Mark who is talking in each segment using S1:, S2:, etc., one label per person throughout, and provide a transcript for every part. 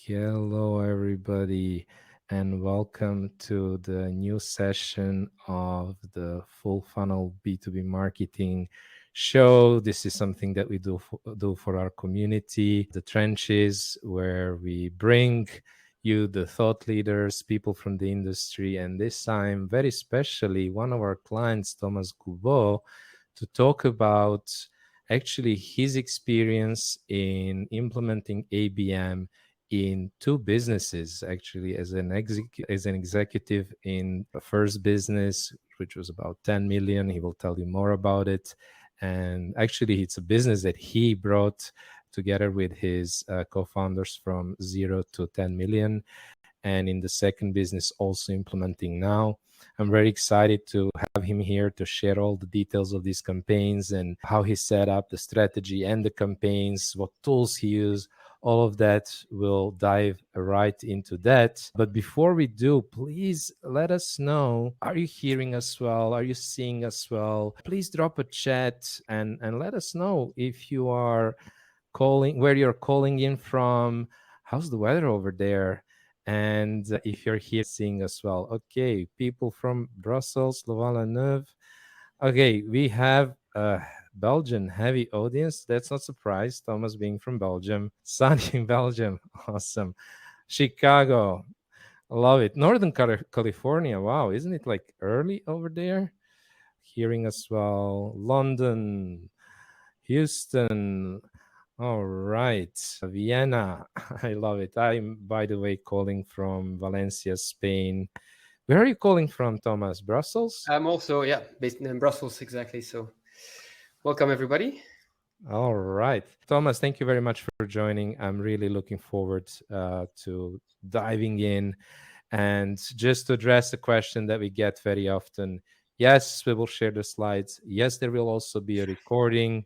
S1: Hello, everybody, and welcome to the new session of the FullFunnel B2B marketing show. This is something that we do for our community, the trenches, where we bring you the thought leaders, people from the industry, and this time, very specially, one of our clients, Thomas Goubau, to talk about actually his experience in implementing ABM in two businesses, actually, as an executive in the first business, which was about 10 million. He will tell you more about it. And actually, it's a business that he brought together with his co-founders from 0 to 10 million. And in the second business, also implementing now. I'm very excited to have him here to share all the details of these campaigns and how he set up the strategy and the campaigns, what tools he used. All of that, we'll dive right into that. But before we do, please let us know, are you hearing us well? Are you seeing us well? Please drop a chat and let us know if you are calling, where you're calling in from. How's the weather over there? And if you're here seeing us well. Okay, people from Brussels, Louvain-la-Neuve. Okay, we have a Belgian heavy audience. That's not surprise. Thomas being from Belgium. Sunny in Belgium. Awesome. Chicago. Love it. Northern California. Wow, isn't it like early over there? Hearing us well. London. Houston. All right. Vienna. I love it. I'm, by the way, calling from Valencia, Spain. Where are you calling from, Thomas? Brussels?
S2: I'm also, based in Brussels, exactly. So welcome, everybody.
S1: All right. Thomas, thank you very much for joining. I'm really looking forward to diving in. And just to address the question that we get very often, yes, we will share the slides. Yes, there will also be a recording.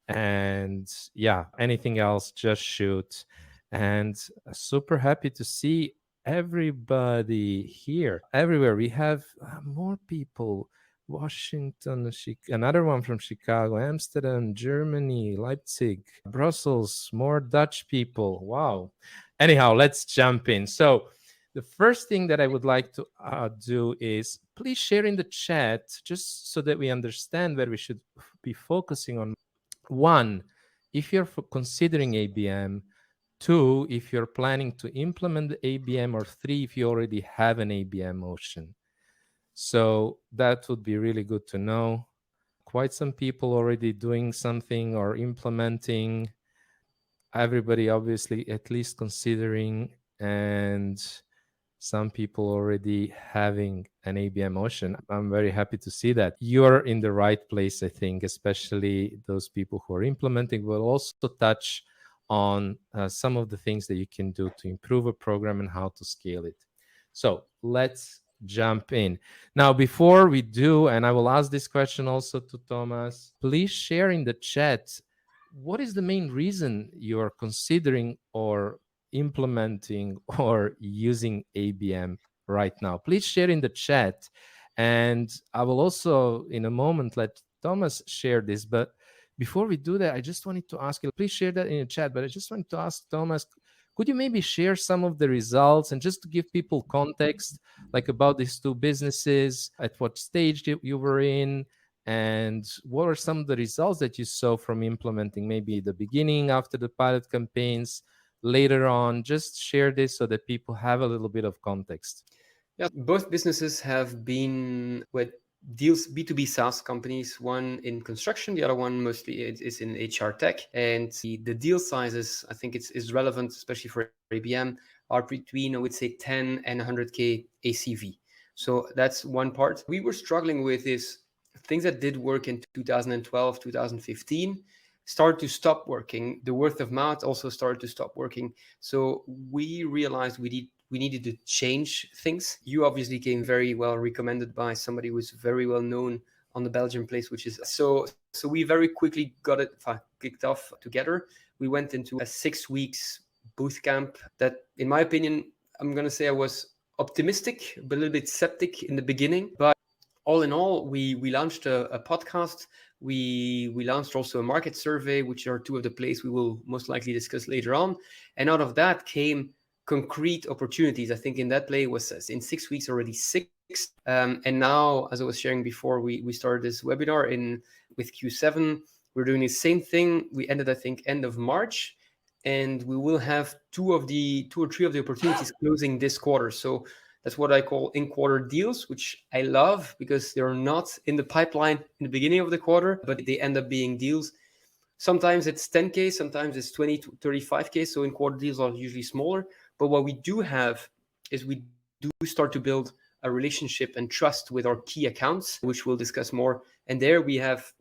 S1: And yeah, anything else, just shoot. And super happy to see everybody here. Everywhere. We have more people. Washington, another one from Chicago, Amsterdam, Germany, Leipzig, Brussels, more Dutch people. Wow. Anyhow, let's jump in. So, the first thing that I would like to do is please share in the chat just so that we understand where we should be focusing on. One, if you're considering ABM. Two, if you're planning to implement the ABM. Or three, if you already have an ABM motion. So that would be really good to know. Quite some people already doing something or implementing. Everybody obviously at least considering, and some people already having an ABM motion. I'm very happy to see that. You're in the right place, I think, especially those people who are implementing. Will also touch on some of the things that you can do to improve a program and how to scale it. So let's jump in. Now, before we do, and I will ask this question also to Thomas, please share in the chat, what is the main reason you are considering or implementing or using ABM right now? Please share in the chat. And I will also, in a moment, let Thomas share this. But before we do that, I just wanted to ask you, please share that in the chat. But I just wanted to ask Thomas, could you maybe share some of the results and just to give people context, like about these two businesses, at what stage you were in, and what are some of the results that you saw from implementing, maybe the beginning, after the pilot campaigns, later on? Just share this so that people have a little bit of context.
S2: Yeah, both businesses have been with deals, B2B SaaS companies, one in construction, the other one mostly is in HR tech. And the deal sizes, I think is relevant, especially for ABM, are between, I would say, 10 and 100K ACV. So that's one part. We were struggling with is things that did work in 2012, 2015 started to stop working. The word of mouth also started to stop working. So we realized we needed to change things. You obviously came very well recommended by somebody who's very well known on the Belgian place, which is so we very quickly got it kicked off together. We went into a 6 weeks boot camp that, in my opinion, I'm going to say I was optimistic, but a little bit skeptic in the beginning. But all in all, we launched a podcast. We launched also a market survey, which are two of the plays we will most likely discuss later on. And out of that came concrete opportunities. I think in that play was in 6 weeks already 6. And now, as I was sharing before, we started this webinar with Q7. We're doing the same thing. We ended, I think, end of March, and we will have 2 or 3 of the opportunities closing this quarter. So that's what I call in-quarter deals, which I love because they're not in the pipeline in the beginning of the quarter, but they end up being deals. Sometimes it's 10K, sometimes it's 20 to 35K. So in-quarter deals are usually smaller. But what we do have is we do start to build a relationship and trust with our key accounts, which we'll discuss more. And there we have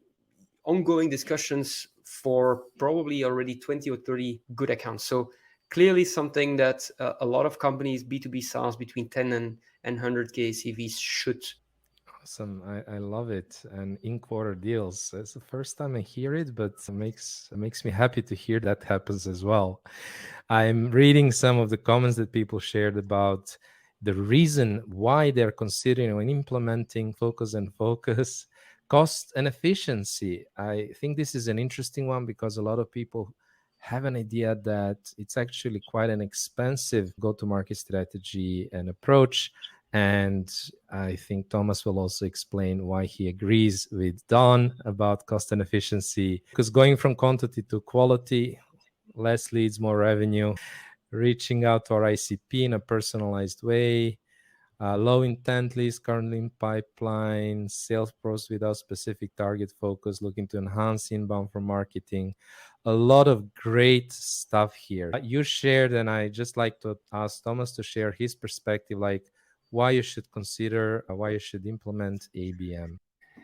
S2: ongoing discussions for probably already 20 or 30 good accounts. So clearly something that a lot of companies, B2B SaaS between 10 and 100K CVs should.
S1: Awesome. I love it. And in-quarter deals. It's the first time I hear it, but it makes me happy to hear that happens as well. I'm reading some of the comments that people shared about the reason why they're considering when implementing focus and focus, cost and efficiency. I think this is an interesting one because a lot of people have an idea that it's actually quite an expensive go-to-market strategy and approach. And I think Thomas will also explain why he agrees with Don about cost and efficiency. Because going from quantity to quality, less leads, more revenue, reaching out to our ICP in a personalized way, low intent leads currently in pipeline, sales pros without specific target focus, looking to enhance inbound for marketing. A lot of great stuff here. You shared, and I just like to ask Thomas to share his perspective, like why you should consider, why you should implement ABM.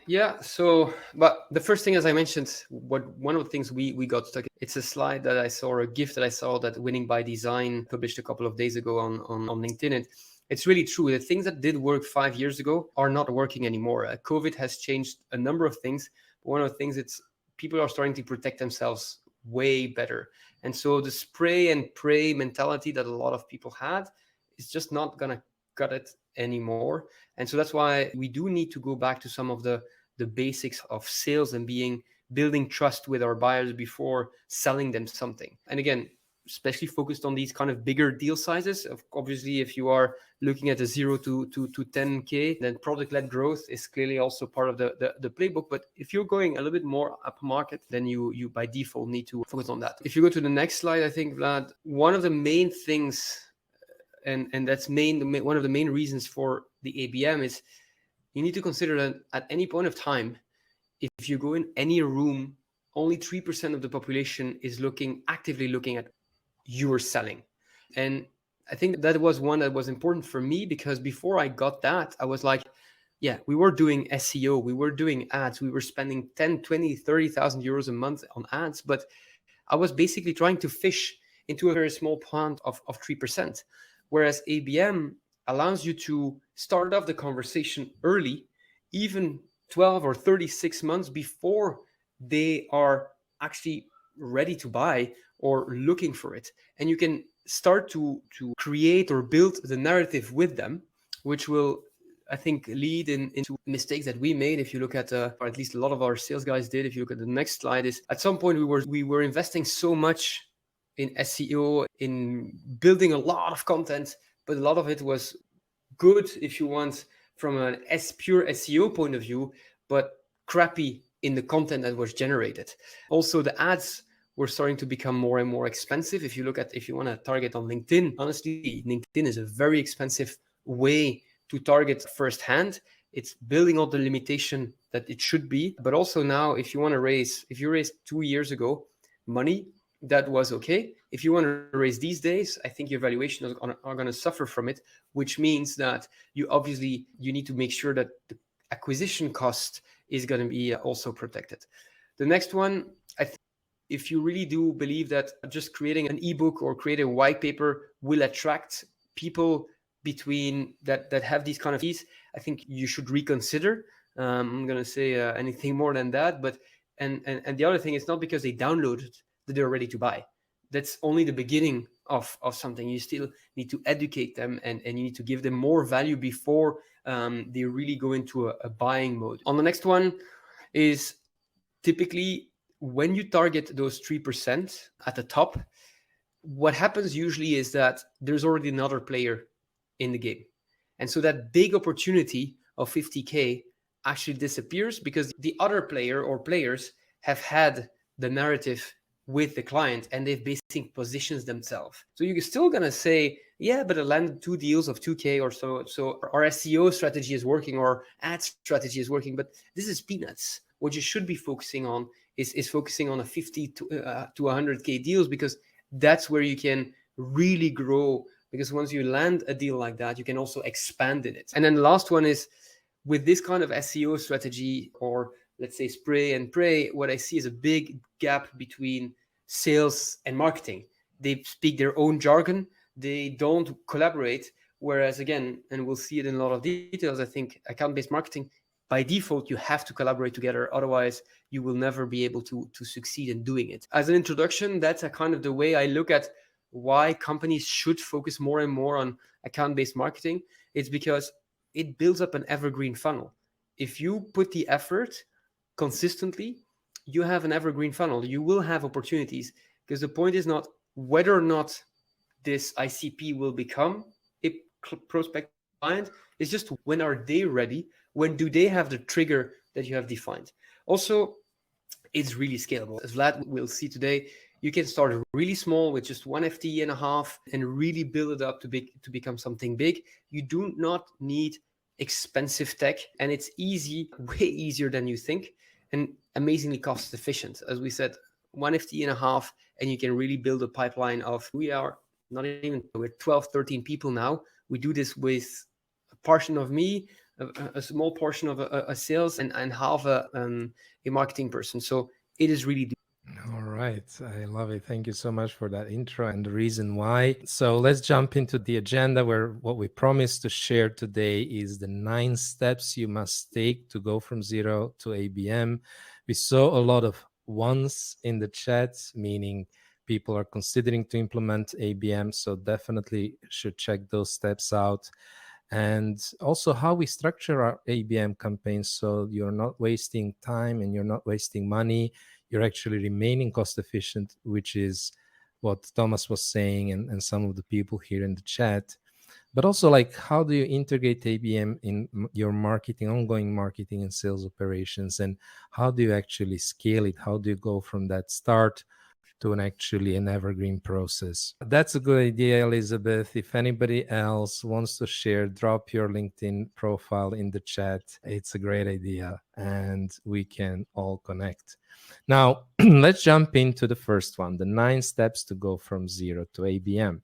S2: Yeah. So, but the first thing, as I mentioned, one of the things we got stuck. It's a slide that I saw, or a GIF that I saw that Winning by Design published a couple of days ago on LinkedIn. And it's really true. The things that did work 5 years ago are not working anymore. COVID has changed a number of things. But one of the things, it's people are starting to protect themselves way better. And so the spray and pray mentality that a lot of people had is just not gonna cut it anymore. And so that's why we do need to go back to some of the basics of sales and building trust with our buyers before selling them something. And again, especially focused on these kind of bigger deal sizes. Obviously, if you are looking at a 0 to 10K, then product-led growth is clearly also part of the playbook. But if you're going a little bit more up market, then you by default need to focus on that. If you go to the next slide, I think, Vlad, one of the main things, and that's one of the main reasons for the ABM is you need to consider that at any point of time, if you go in any room, only 3% of the population is actively looking at your selling. And I think that was one that was important for me, because before I got that, I was like, yeah, we were doing SEO, we were doing ads, we were spending 10, 20, 30,000 euros a month on ads, but I was basically trying to fish into a very small pond of 3%. Whereas ABM allows you to start off the conversation early, even 12 or 36 months before they are actually ready to buy or looking for it. And you can start to create or build the narrative with them, which will, I think, lead into mistakes that we made. If you look at, or at least a lot of our sales guys did, if you look at the next slide, is at some point we were investing so much in SEO, in building a lot of content, but a lot of it was good, if you want, from a pure SEO point of view, but crappy in the content that was generated. Also, the ads were starting to become more and more expensive. If you want to target on LinkedIn, honestly, LinkedIn is a very expensive way to target firsthand. It's building all the limitation that it should be. But also now, if you raised 2 years ago money, that was okay. If you want to raise these days, I think your valuations are going to suffer from it, which means that you need to make sure that the acquisition cost is going to be also protected. The next one, I think, if you really do believe that just creating an ebook or create a white paper will attract people between that have these kind of fees, I think you should reconsider. I'm going to say anything more than that, but and the other thing is not because they downloaded that they're ready to buy. That's only the beginning of something. You still need to educate them and you need to give them more value before they really go into a buying mode. On the next one is typically when you target those 3% at the top, what happens usually is that there's already another player in the game. And so that big opportunity of 50K actually disappears because the other player or players have had the narrative with the client and they've basically positioned themselves. So you're still going to say, yeah, but I landed 2 deals of 2K or so. So our SEO strategy is working, or ad strategy is working, but this is peanuts. What you should be focusing on is focusing on a 50 to 100K deals, because that's where you can really grow. Because once you land a deal like that, you can also expand in it. And then the last one is, with this kind of SEO strategy, or let's say spray and pray, what I see is a big gap between sales and marketing. They speak their own jargon, they don't collaborate. Whereas, again, and we'll see it in a lot of details, I think account-based marketing, by default, you have to collaborate together. Otherwise, you will never be able to succeed in doing it. As an introduction, that's a kind of the way I look at why companies should focus more and more on account-based marketing. It's because it builds up an evergreen funnel. If you put the effort consistently, you have an evergreen funnel. You will have opportunities, because the point is not whether or not this ICP will become a prospective client. It's just, when are they ready? When do they have the trigger that you have defined? Also, it's really scalable. As Vlad will see today, you can start really small with just one FTE and a half and really build it up to become something big. You do not need expensive tech, and it's easy, way easier than you think, and amazingly cost efficient. As we said, one FTE and a half, and you can really build a pipeline of, we are not even, we're 12, 13 people now. We do this with a portion of me, a small portion of a sales, and half a marketing person. So it is really.
S1: All right. I love it. Thank you so much for that intro and the reason why. So let's jump into the agenda, where what we promised to share today is the 9 steps you must take to go from zero to ABM. We saw a lot of ones in the chat, meaning people are considering to implement ABM. So definitely should check those steps out. And also how we structure our ABM campaigns, so you're not wasting time and you're not wasting money. You're actually remaining cost efficient, which is what Thomas was saying, and some of the people here in the chat. But also, like, how do you integrate ABM in your marketing, ongoing marketing and sales operations, and how do you actually scale it? How do you go from that start to an evergreen process? That's a good idea, Elizabeth. If anybody else wants to share, drop your LinkedIn profile in the chat. It's a great idea, and we can all connect. Now, let's jump into the first one, the 9 steps to go from zero to ABM.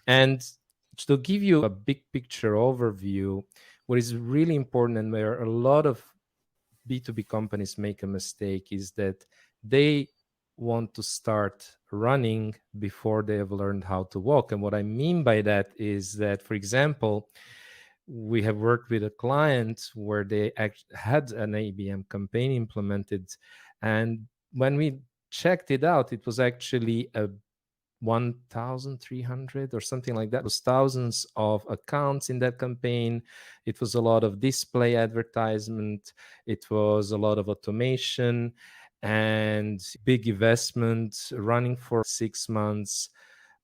S1: And to give you a big picture overview, what is really important, and where a lot of B2B companies make a mistake, is that they want to start running before they have learned how to walk. And what I mean by that is that, for example, we have worked with a client where they had an ABM campaign implemented, and when we checked it out, it was actually a 1,300 or something like that. It was thousands of accounts in that campaign. It was a lot of display advertisement. It was a lot of automation and big investment running for 6 months.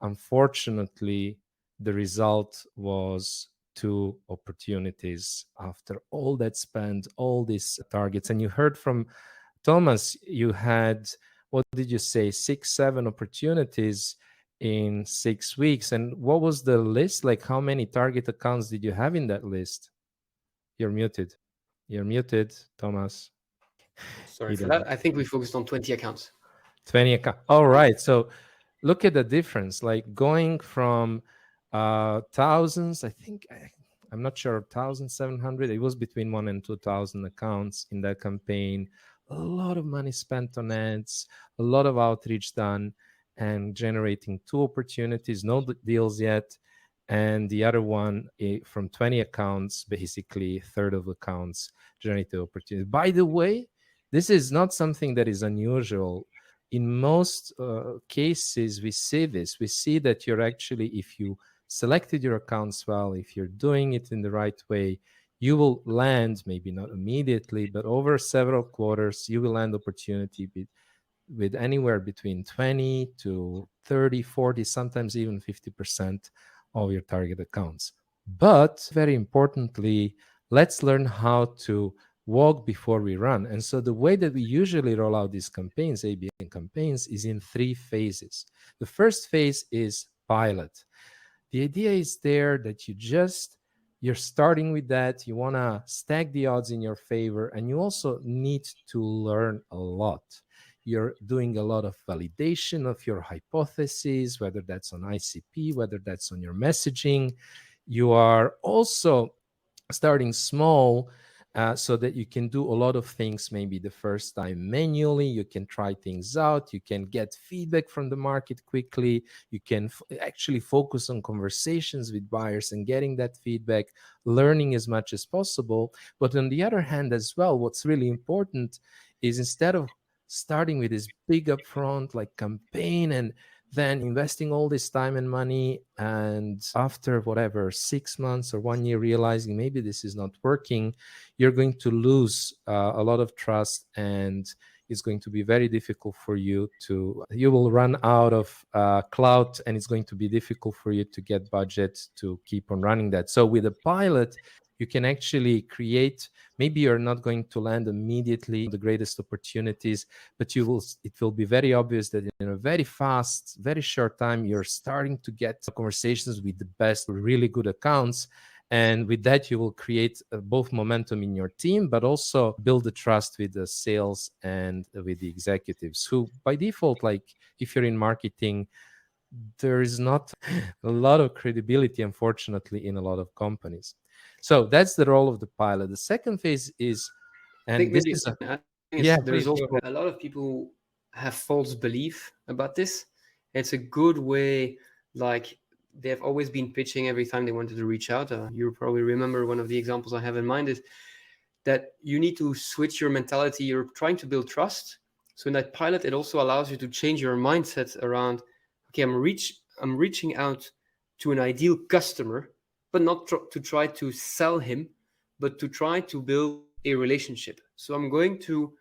S1: Unfortunately, the result was 2 opportunities after all that spend, all these targets. And you heard from Thomas, you had, what did you say, 6, 7 opportunities in 6 weeks. And what was the list? Like, how many target accounts did you have in that list? You're muted. You're muted, Thomas.
S2: Sorry for that. I think we focused on 20 accounts.
S1: 20 accounts. All right. So look at the difference, like going from thousands, I think, I'm not sure, 1,700. It was between 1,000 and 2,000 accounts in that campaign. A lot of money spent on ads, a lot of outreach done, and generating 2 opportunities, no deals yet. And the other one, from 20 accounts, basically a third of accounts generated opportunities. By the way, this is not something that is unusual. In most cases, we see this. We see that you're actually, if you selected your accounts well, if you're doing it in the right way, you will land, maybe not immediately, but over several quarters, you will land opportunity with with anywhere between 20 to 30, 40, sometimes even 50% of your target accounts. But very importantly, let's learn how to walk before we run. And so the way that we usually roll out these campaigns, ABM campaigns, is in 3 phases. The first phase is pilot. The idea is there that you're starting with that. You want to stack the odds in your favor, and you also need to learn a lot. You're doing a lot of validation of your hypotheses, whether that's on ICP, whether that's on your messaging. You are also starting small, so that you can do a lot of things maybe the first time manually. You can try things out, you can get feedback from the market quickly, you can actually focus on conversations with buyers and getting that feedback, learning as much as possible. But on the other hand as well, what's really important is, instead of starting with this big upfront like campaign and then investing all this time and money, and after whatever 6 months or 1 year realizing maybe this is not working, you're going to lose a lot of trust, and it's going to be very difficult for you you will run out of clout, and it's going to be difficult for you to get budget to keep on running that. So with a pilot, you can actually create, maybe you're not going to land immediately the greatest opportunities, but it will be very obvious that in a very fast, very short time, you're starting to get conversations with the best, really good accounts. And with that, you will create both momentum in your team, but also build the trust with the sales and with the executives, who by default, like if you're in marketing, there is not a lot of credibility, unfortunately, in a lot of companies. So that's the role of the pilot. The second phase is,
S2: I think
S1: and this
S2: maybe
S1: is a,
S2: I think
S1: yeah,
S2: there's
S1: please
S2: also
S1: go ahead.
S2: a lot of people have false belief about this. It's a good way, like they have always been pitching every time they wanted to reach out. You probably remember one of the examples I have in mind is that you need to switch your mentality. You're trying to build trust. So in that pilot, it also allows you to change your mindset around, okay, I'm reaching out to an ideal customer, but not to try to sell him, but to try to build a relationship. So I'm going to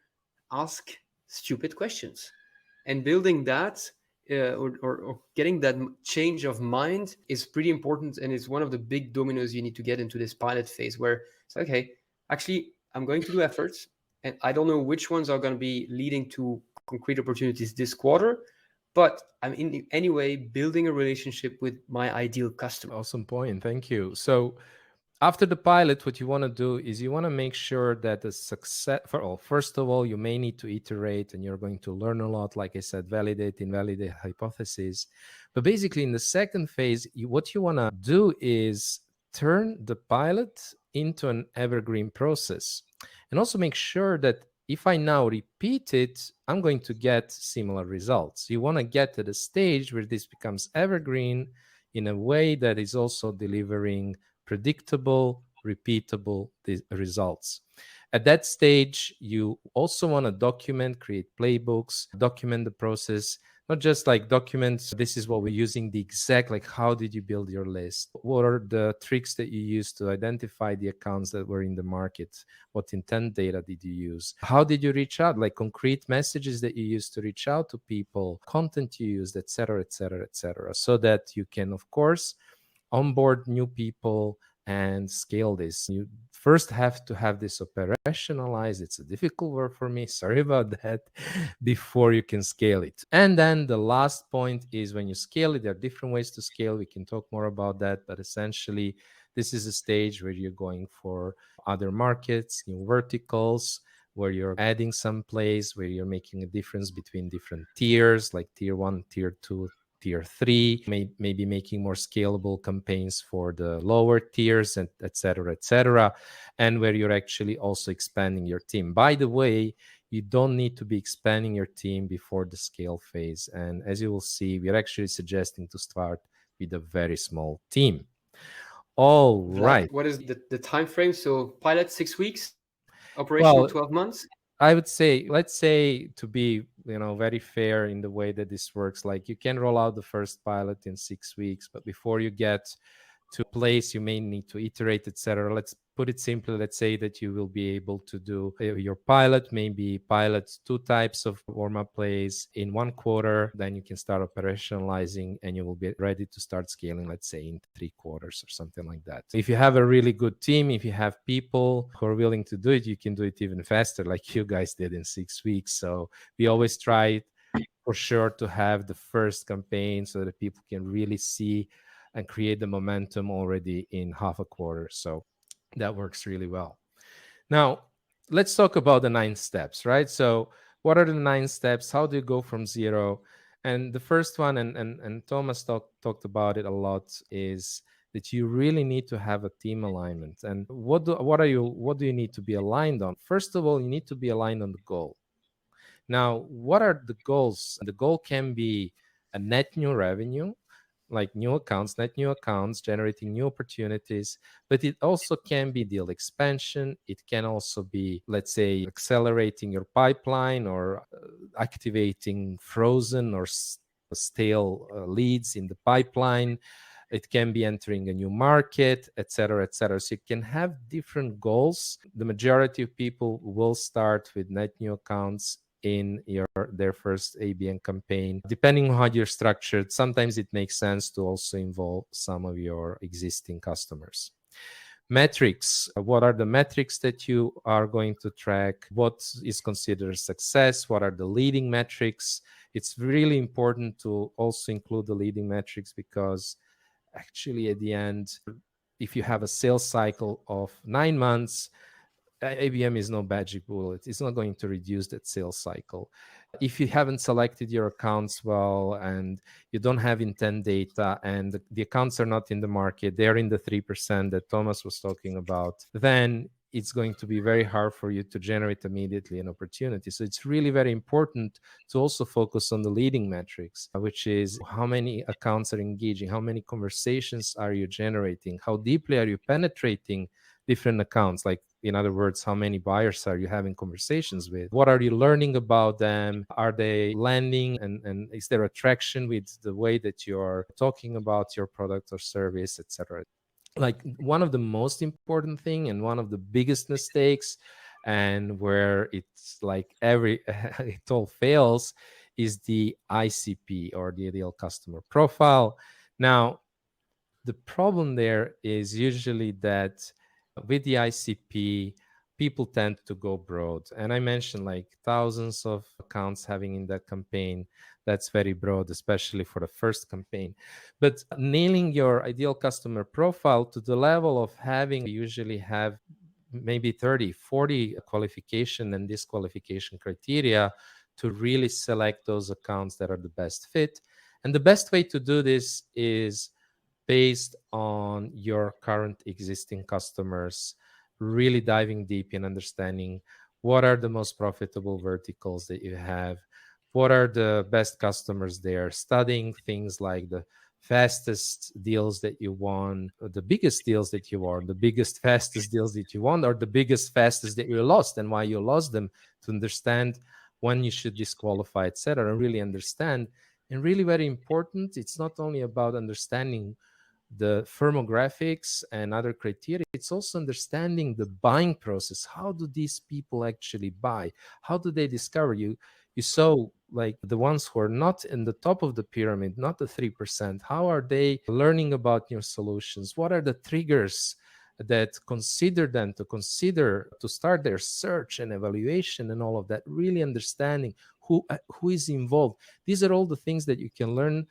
S2: ask stupid questions, and building that or getting that change of mind is pretty important, and it's one of the big dominoes you need to get into this pilot phase, where it's like, okay, actually I'm going to do efforts, and I don't know which ones are going to be leading to concrete opportunities this quarter, but I'm in any way building a relationship with my ideal customer.
S1: Awesome point. Thank you. So after the pilot, what you want to do is you want to make sure that the success, first of all, you may need to iterate, and you're going to learn a lot. Like I said, validate, invalidate hypotheses. But basically, in the second phase, what you want to do is turn the pilot into an evergreen process, and also make sure that if I now repeat it, I'm going to get similar results. You want to get to the stage where this becomes evergreen in a way that is also delivering predictable, repeatable results. At that stage, you also want to document, create playbooks, document the process, not just like documents, this is what we're using, the exact, like how did you build your list? What are the tricks that you used to identify the accounts that were in the market? What intent data did you use? How did you reach out? Like concrete messages that you used to reach out to people, content you used, etc., etc., etc., so that you can, of course, onboard new people and scale this. You first have to have this operationalized. It's a difficult word for me, sorry about that, before you can scale it. And then the last point is, when you scale it, there are different ways to scale. We can talk more about that, but essentially this is a stage where you're going for other markets, new verticals, where you're adding some plays, where you're making a difference between different tiers, like tier 1, tier 2, tier 3, maybe making more scalable campaigns for the lower tiers, and et cetera, and where you're actually also expanding your team. By the way, you don't need to be expanding your team before the scale phase. And as you will see, we're actually suggesting to start with a very small team. All right.
S2: What is the time frame? So pilot 6 weeks, operational
S1: Well,
S2: 12 months.
S1: I would say, let's say, to be, very fair in the way that this works, like you can roll out the first pilot in 6 weeks, but before you get to a place, you may need to iterate, etc. Let's put it simply, let's say that you will be able to do your pilot, maybe pilot 2 types of warm-up plays in 1 quarter, then you can start operationalizing and you will be ready to start scaling, let's say in 3 quarters or something like that. If you have a really good team, if you have people who are willing to do it, you can do it even faster, like you guys did in 6 weeks. So we always try for sure to have the first campaign so that people can really see and create the momentum already in half a quarter. So that works really well. Now, let's talk about the 9 steps, right? So what are the 9 steps? How do you go from 0? And the first one, and Thomas talked about it a lot, is that you really need to have a team alignment. And what do you need to be aligned on? First of all, you need to be aligned on the goal. Now, what are the goals? The goal can be a net new revenue, like new accounts, net new accounts, generating new opportunities, but it also can be deal expansion. It can also be, let's say, accelerating your pipeline or activating frozen or stale leads in the pipeline. It can be entering a new market, etc., etc. So you can have different goals. The majority of people will start with net new accounts in their first ABM campaign. Depending on how you're structured, sometimes it makes sense to also involve some of your existing customers. Metrics. What are the metrics that you are going to track? What is considered success? What are the leading metrics? It's really important to also include the leading metrics, because actually at the end, if you have a sales cycle of 9 months, ABM is no magic bullet. It's not going to reduce that sales cycle. If you haven't selected your accounts well and you don't have intent data and the accounts are not in the market, they're in the 3% that Thomas was talking about, then it's going to be very hard for you to generate immediately an opportunity. So it's really very important to also focus on the leading metrics, which is how many accounts are engaging, how many conversations are you generating, how deeply are you penetrating different accounts, like in other words, how many buyers are you having conversations with? What are you learning about them? Are they landing? And is there attraction with the way that you're talking about your product or service, etc.? Like one of the most important thing and one of the biggest mistakes, and where it's like it all fails, is the ICP, or the ideal customer profile. Now, the problem there is usually that with the ICP, people tend to go broad. And I mentioned like thousands of accounts having in that campaign. That's very broad, especially for the first campaign. But nailing your ideal customer profile to the level of having, usually have maybe 30, 40 qualification and disqualification criteria to really select those accounts that are the best fit. And the best way to do this is based on your current existing customers, really diving deep in understanding what are the most profitable verticals that you have, what are the best customers there, studying things like the fastest deals that you won, the biggest deals that you won, the biggest, fastest deals that you won, or the biggest, fastest that you lost and why you lost them, to understand when you should disqualify, etc., and really understand. And really very important, it's not only about understanding the firmographics and other criteria, it's also understanding the buying process. How do these people actually buy? How do they discover you? You saw like the ones who are not in the top of the pyramid, not the 3%. How are they learning about new solutions? What are the triggers that consider them to start their search and evaluation and all of that? Really understanding who is involved. These are all the things that you can learn.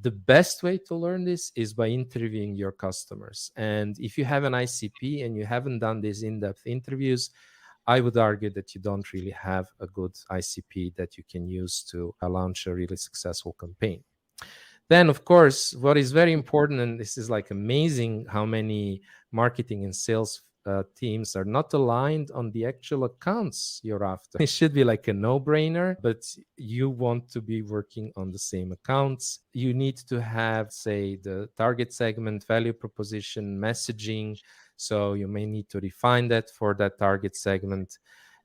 S1: The best way to learn this is by interviewing your customers. And if you have an ICP and you haven't done these in-depth interviews, I would argue that you don't really have a good ICP that you can use to launch a really successful campaign. Then, of course, what is very important, and this is like amazing how many marketing and sales teams are not aligned on the actual accounts you're after. It should be like a no-brainer, but you want to be working on the same accounts. You need to have, say, the target segment, value proposition, messaging. So you may need to refine that for that target segment.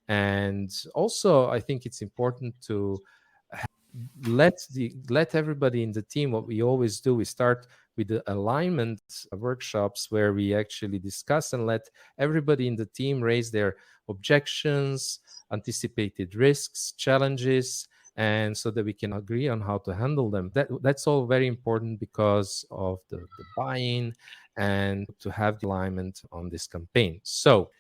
S1: And also, I think it's important to let everybody in the team, what we always do, we start with the alignment workshops where we actually discuss and let everybody in the team raise their objections, anticipated risks, challenges, and so that we can agree on how to handle them. That's all very important because of the buy-in and to have the alignment on this campaign. So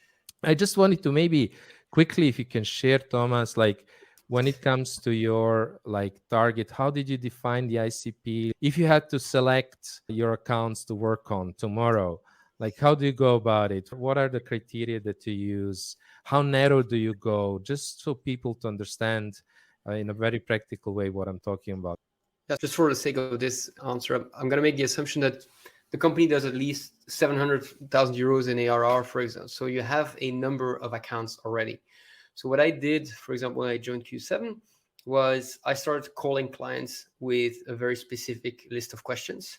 S1: I just wanted to maybe quickly, if you can share, Thomas, like when it comes to your like target, how did you define the ICP? If you had to select your accounts to work on tomorrow, like how do you go about it? What are the criteria that you use? How narrow do you go? Just so people to understand in a very practical way what I'm talking about.
S2: Yeah, just for the sake of this answer, I'm going to make the assumption that the company does at least 700,000 euros in ARR, for example. So you have a number of accounts already. So what I did, for example, when I joined Q7, was I started calling clients with a very specific list of questions,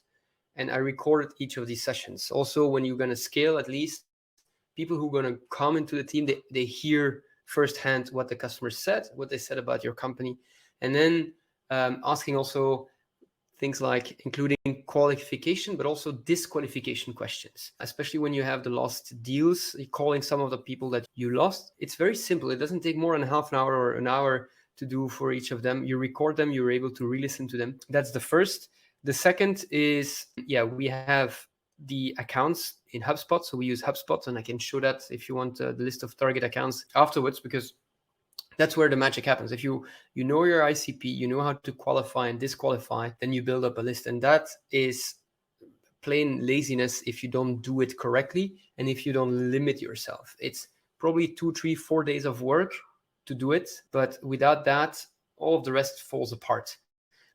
S2: and I recorded each of these sessions. Also, when you're going to scale, at least people who are going to come into the team, they hear firsthand what the customers said, what they said about your company, and then asking also things like including qualification, but also disqualification questions, especially when you have the lost deals, calling some of the people that you lost. It's very simple. It doesn't take more than half an hour or an hour to do for each of them. You record them, you're able to re-listen to them. That's the first. The second is, we have the accounts in HubSpot. So we use HubSpot, and I can show that if you want the list of target accounts afterwards, because that's where the magic happens. If you know your ICP, you know how to qualify and disqualify, then you build up a list. And that is plain laziness if you don't do it correctly and if you don't limit yourself. It's probably 2, 3, 4 days of work to do it. But without that, all of the rest falls apart.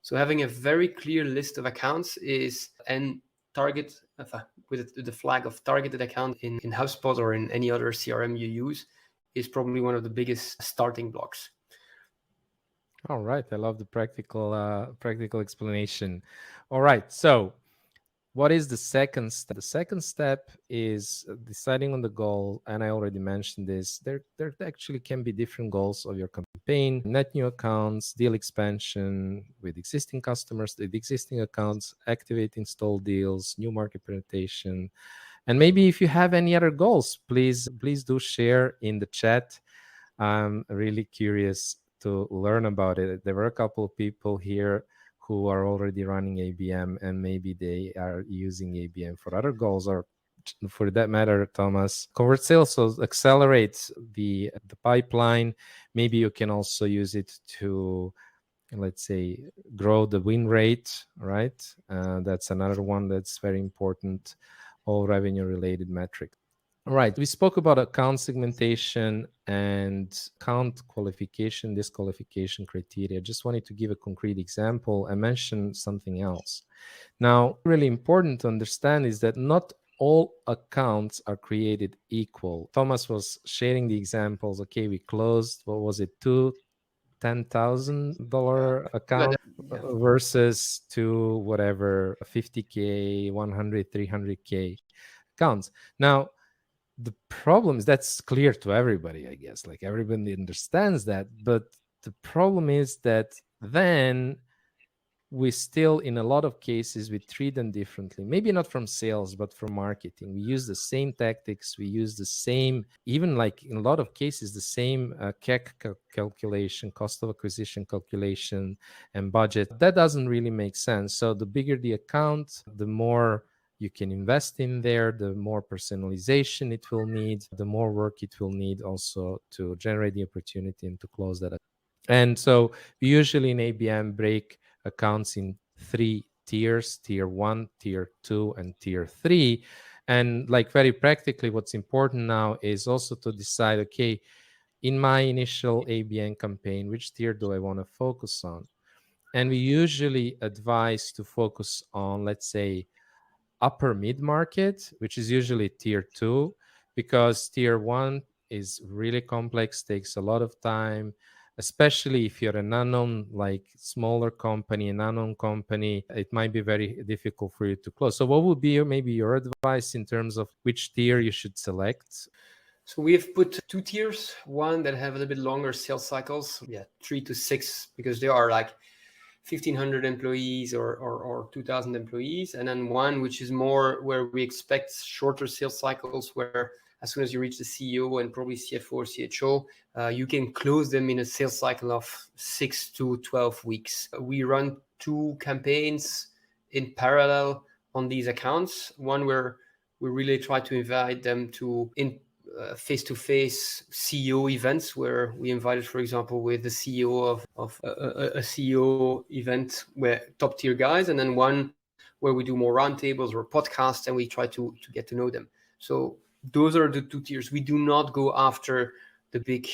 S2: So having a very clear list of accounts and target with the flag of targeted account in HubSpot or in any other CRM you use is probably one of the biggest starting blocks.
S1: All right. I love the practical explanation. All right. So what is the second step? The second step is deciding on the goal. And I already mentioned this. There actually can be different goals of your campaign: net new accounts, deal expansion with existing customers, with existing accounts, activate install deals, new market penetration. And maybe if you have any other goals, please do share in the chat. I'm really curious to learn about it. There were a couple of people here who are already running ABM, and maybe they are using ABM for other goals, or for that matter, Thomas, convert sales, so accelerates the pipeline. Maybe you can also use it to, let's say, grow the win rate, right? That's another one that's very important, all revenue related metrics. All right, we spoke about account segmentation and account qualification, disqualification criteria. Just wanted to give a concrete example. I mentioned something else. Now, really important to understand is that not all accounts are created equal. Thomas was sharing the examples. Okay, we closed, what was it, two $10,000 account versus to whatever 50K, 100, 300K accounts. Now, the problem is that's clear to everybody, I guess, like everybody understands that. But the problem is that then we still, in a lot of cases, we treat them differently. Maybe not from sales, but from marketing. We use the same tactics. We use the same, even like in a lot of cases, the same CAC calculation, cost of acquisition calculation, and budget. That doesn't really make sense. So the bigger the account, the more you can invest in there, the more personalization it will need, the more work it will need also to generate the opportunity and to close that. And so we usually in ABM break accounts in 3 tiers: tier 1, tier 2, and tier 3. And like very practically, what's important now is also to decide, okay, in my initial ABM campaign, which tier do I want to focus on? And we usually advise to focus on, let's say, upper mid-market, which is usually tier 2, because tier 1 is really complex, takes a lot of time, especially if you're an unknown, like smaller company, an unknown company, it might be very difficult for you to close. So what would be maybe your advice in terms of which tier you should select?
S2: So we've put 2 tiers, one that have a little bit longer sales cycles, 3 to 6, because they are like 1,500 employees or 2,000 employees, and then one which is more where we expect shorter sales cycles, where as soon as you reach the CEO and probably CFO or CHO, you can close them in a sales cycle of 6 to 12 weeks. We run 2 campaigns in parallel on these accounts. One where we really try to invite them to face-to-face CEO events, where we invited, for example, with the CEO of a CEO event where top tier guys, and then one where we do more roundtables or podcasts and we try to get to know them. So those are the 2 tiers. We do not go after the big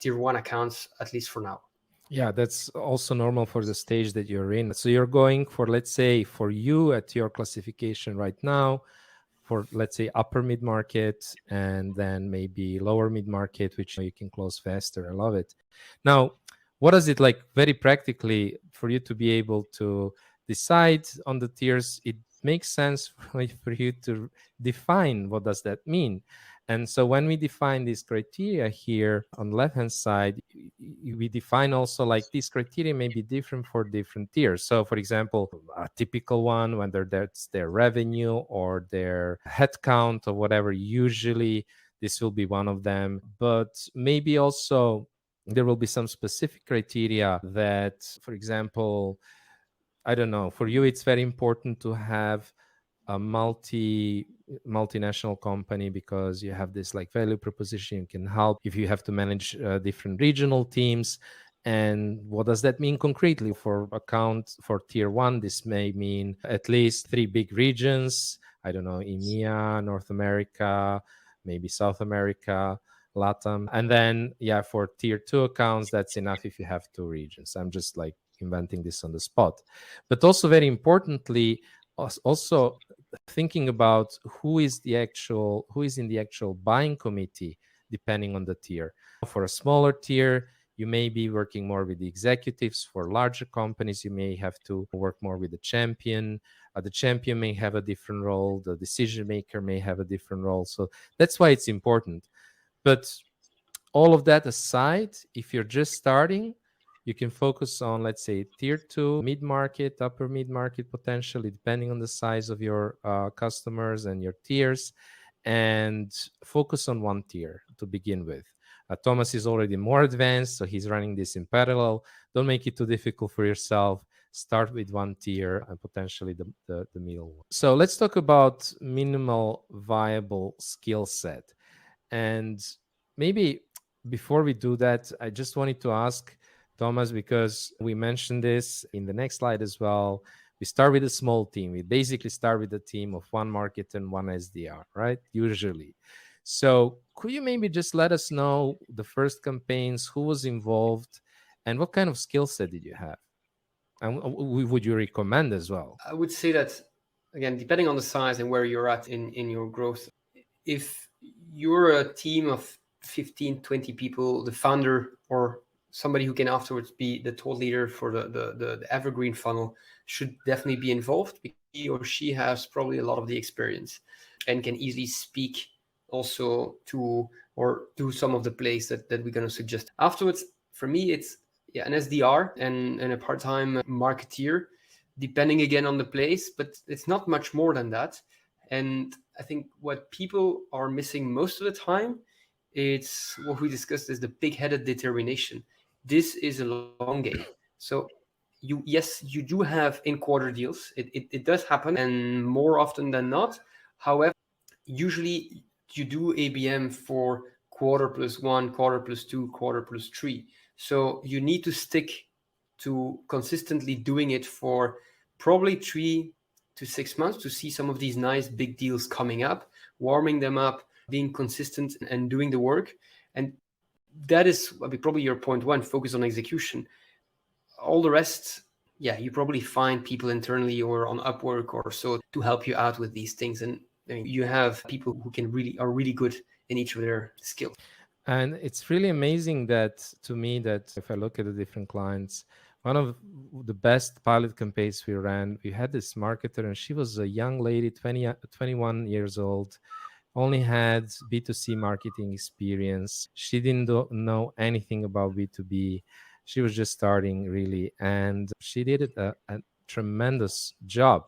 S2: tier 1 accounts, at least for now.
S1: Yeah, that's also normal for the stage that you're in. So you're going for, let's say, for you at your classification right now, for, let's say, upper mid-market, and then maybe lower mid-market, which you can close faster. I love it. Now, what is it like very practically for you to be able to decide on the tiers? It makes sense for you to define what does that mean. And so when we define these criteria here on the left-hand side, we define also like these criteria may be different for different tiers. So for example, a typical one, whether that's their revenue or their headcount or whatever, usually this will be one of them. But maybe also there will be some specific criteria that, for example, I don't know, for you, it's very important to have a multinational company because you have this like value proposition. You can help if you have to manage different regional teams. And what does that mean concretely? For account for tier 1, this may mean at least 3 big regions. I don't know, EMEA, North America, maybe South America, LATAM. And then, yeah, for tier 2 accounts, that's enough if you have 2 regions. I'm just like inventing this on the spot. But also very importantly, also thinking about who is in the actual buying committee, depending on the tier. For a smaller tier, you may be working more with the executives. For larger companies, you may have to work more with the champion. The champion may have a different role. The decision maker may have a different role. So that's why it's important. But all of that aside, if you're just starting, you can focus on, let's say, tier 2, mid-market, upper mid-market, potentially, depending on the size of your customers and your tiers, and focus on one tier to begin with. Thomas is already more advanced, so he's running this in parallel. Don't make it too difficult for yourself. Start with one tier and potentially the middle one. So let's talk about minimal viable skill set. And maybe before we do that, I just wanted to ask Thomas, because we mentioned this in the next slide as well. We start with a small team. We basically start with a team of 1 marketer and 1 SDR, right? Usually. So could you maybe just let us know the first campaigns, who was involved, and what kind of skill set did you have? And would you recommend as well?
S2: I would say that, again, depending on the size and where you're at in your growth, if you're a team of 15, 20 people, the founder or somebody who can afterwards be the thought leader for the evergreen funnel should definitely be involved, because he or she has probably a lot of the experience and can easily speak also to or do some of the plays that we're going to suggest. Afterwards, for me, it's an SDR and a part-time marketeer, depending again on the place, but it's not much more than that. And I think what people are missing most of the time, it's what we discussed is the big-headed determination. This is a long game. So you do have in-quarter deals. It does happen, and more often than not. However, usually you do ABM for quarter plus 1, quarter plus 2, quarter plus 3. So you need to stick to consistently doing it for probably 3 to 6 months to see some of these nice big deals coming up, warming them up, being consistent and doing the work. And that is probably your point 1, focus on execution. All the rest, you probably find people internally or on Upwork or so to help you out with these things. And you have people who are really good in each of their skills.
S1: And it's really amazing that to me, that if I look at the different clients, one of the best pilot campaigns we ran, we had this marketer, and she was a young lady, 21 years old, only had B2C marketing experience. She didn't know anything about B2B. She was just starting, really, and she did a tremendous job.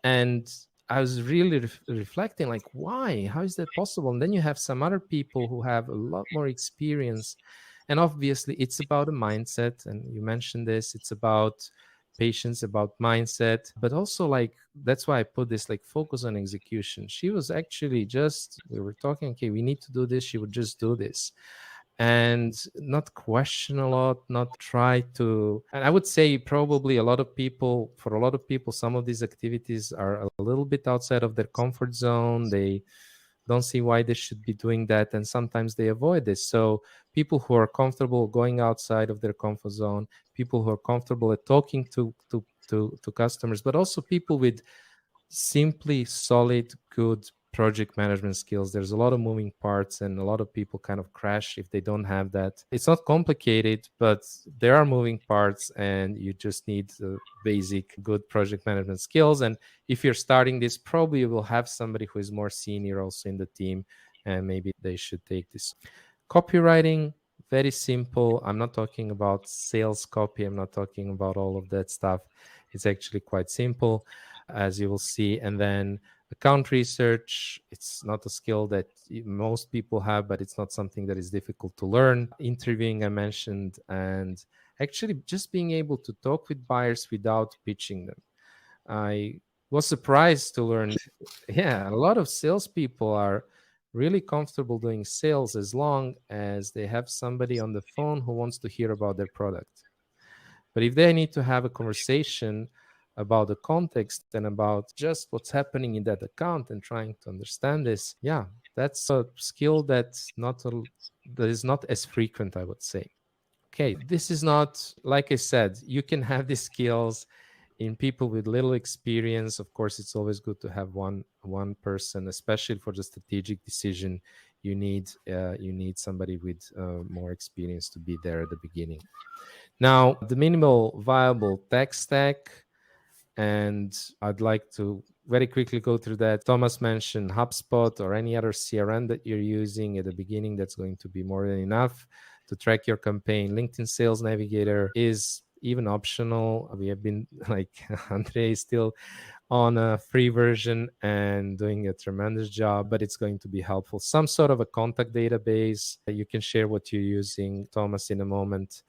S1: And I was really reflecting, like, why? How is that possible? And then you have some other people who have a lot more experience. And obviously, it's about a mindset. And you mentioned this, it's about patience, about mindset, but also, like, that's why I put this, like, focus on execution. She was actually just, we were talking, okay, we need to do this. She would just do this and not question a lot, not try to. And I would say probably a lot of people, for a lot of people, some of these activities are a little bit outside of their comfort zone. They don't see why they should be doing that, and sometimes they avoid this. So people who are comfortable going outside of their comfort zone, people who are comfortable at talking to customers, but also people with simply solid, good project management skills. There's a lot of moving parts, and a lot of people kind of crash if they don't have that. It's not complicated, but there are moving parts, and you just need basic, good project management skills. And if you're starting this, probably you will have somebody who is more senior also in the team, and maybe they should take this. Copywriting, very simple. I'm not talking about sales copy, I'm not talking about all of that stuff. It's actually quite simple, as you will see. And then account research, it's not a skill that most people have, but it's not something that is difficult to learn. Interviewing, I mentioned, and actually just being able to talk with buyers without pitching them. I was surprised to learn, yeah, a lot of salespeople are really comfortable doing sales as long as they have somebody on the phone who wants to hear about their product. But if they need to have a conversation about the context and about just what's happening in that account and trying to understand this, yeah, that's a skill that is not as frequent, I would say. Okay, this is not, like I said, you can have these skills in people with little experience. Of course, it's always good to have one person, especially for the strategic decision. You need somebody with more experience to be there at the beginning. Now, the minimal viable tech stack, and I'd like to very quickly go through that. Thomas mentioned HubSpot or any other CRM that you're using at the beginning. That's going to be more than enough to track your campaign. LinkedIn Sales Navigator is even optional. We have been, like, Andre is still on a free version and doing a tremendous job, but it's going to be helpful. Some sort of a contact database. You can share what you're using, Thomas, in a moment.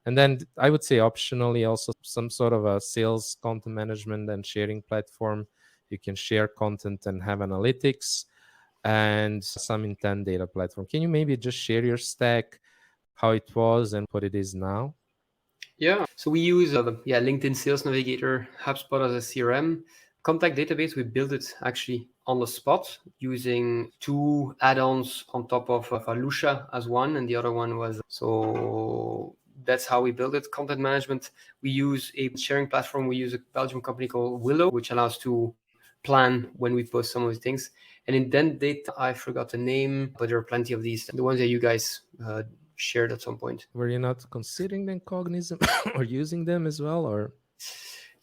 S1: And then I would say optionally also some sort of a sales content management and sharing platform. You can share content and have analytics, and some intent data platform. Can you maybe just share your stack, how it was and what it is now?
S2: Yeah, so we use LinkedIn Sales Navigator, HubSpot as a CRM. Contact database, we built it actually on the spot using two add-ons on top of Lucia as one, and the other one was, so that's how we built it. Content management, we use a sharing platform. We use a Belgian company called Willow, which allows to plan when we post some of the things. And intent data, I forgot the name, but there are plenty of these, the ones that you guys shared at some point.
S1: Were you not considering them Cognizant or using them as well, or?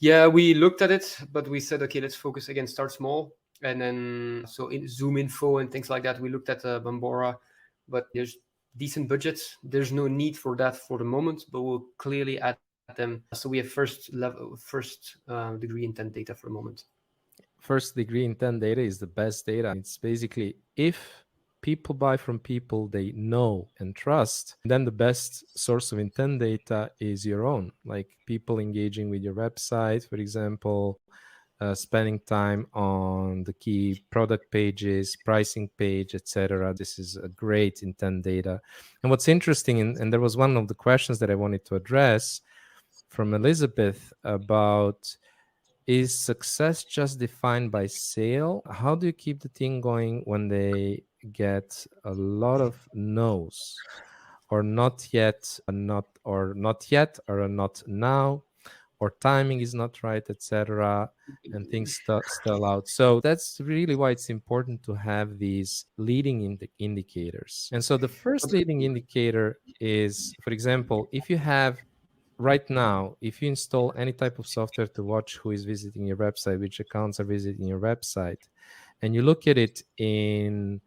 S2: Yeah, we looked at it, but we said, okay, let's focus again, start small. And then, so in Zoom Info and things like that, we looked at Bambora, but there's decent budgets. There's no need for that for the moment, but we'll clearly add them. So we have first degree intent data for the moment.
S1: First degree intent data is the best data. It's basically, if people buy from people they know and trust, then the best source of intent data is your own, like people engaging with your website, for example, spending time on the key product pages, pricing page, etc. This is a great intent data. And what's interesting, and there was one of the questions that I wanted to address from Elizabeth about, is success just defined by sale? How do you keep the team going when they get a lot of no's, or not yet, or not yet, or not now, or timing is not right, etc., and things stall out? So that's really why it's important to have these leading indicators. And so the first leading indicator is, for example, if you have right now, if you install any type of software to watch who is visiting your website, which accounts are visiting your website, and you look at it in,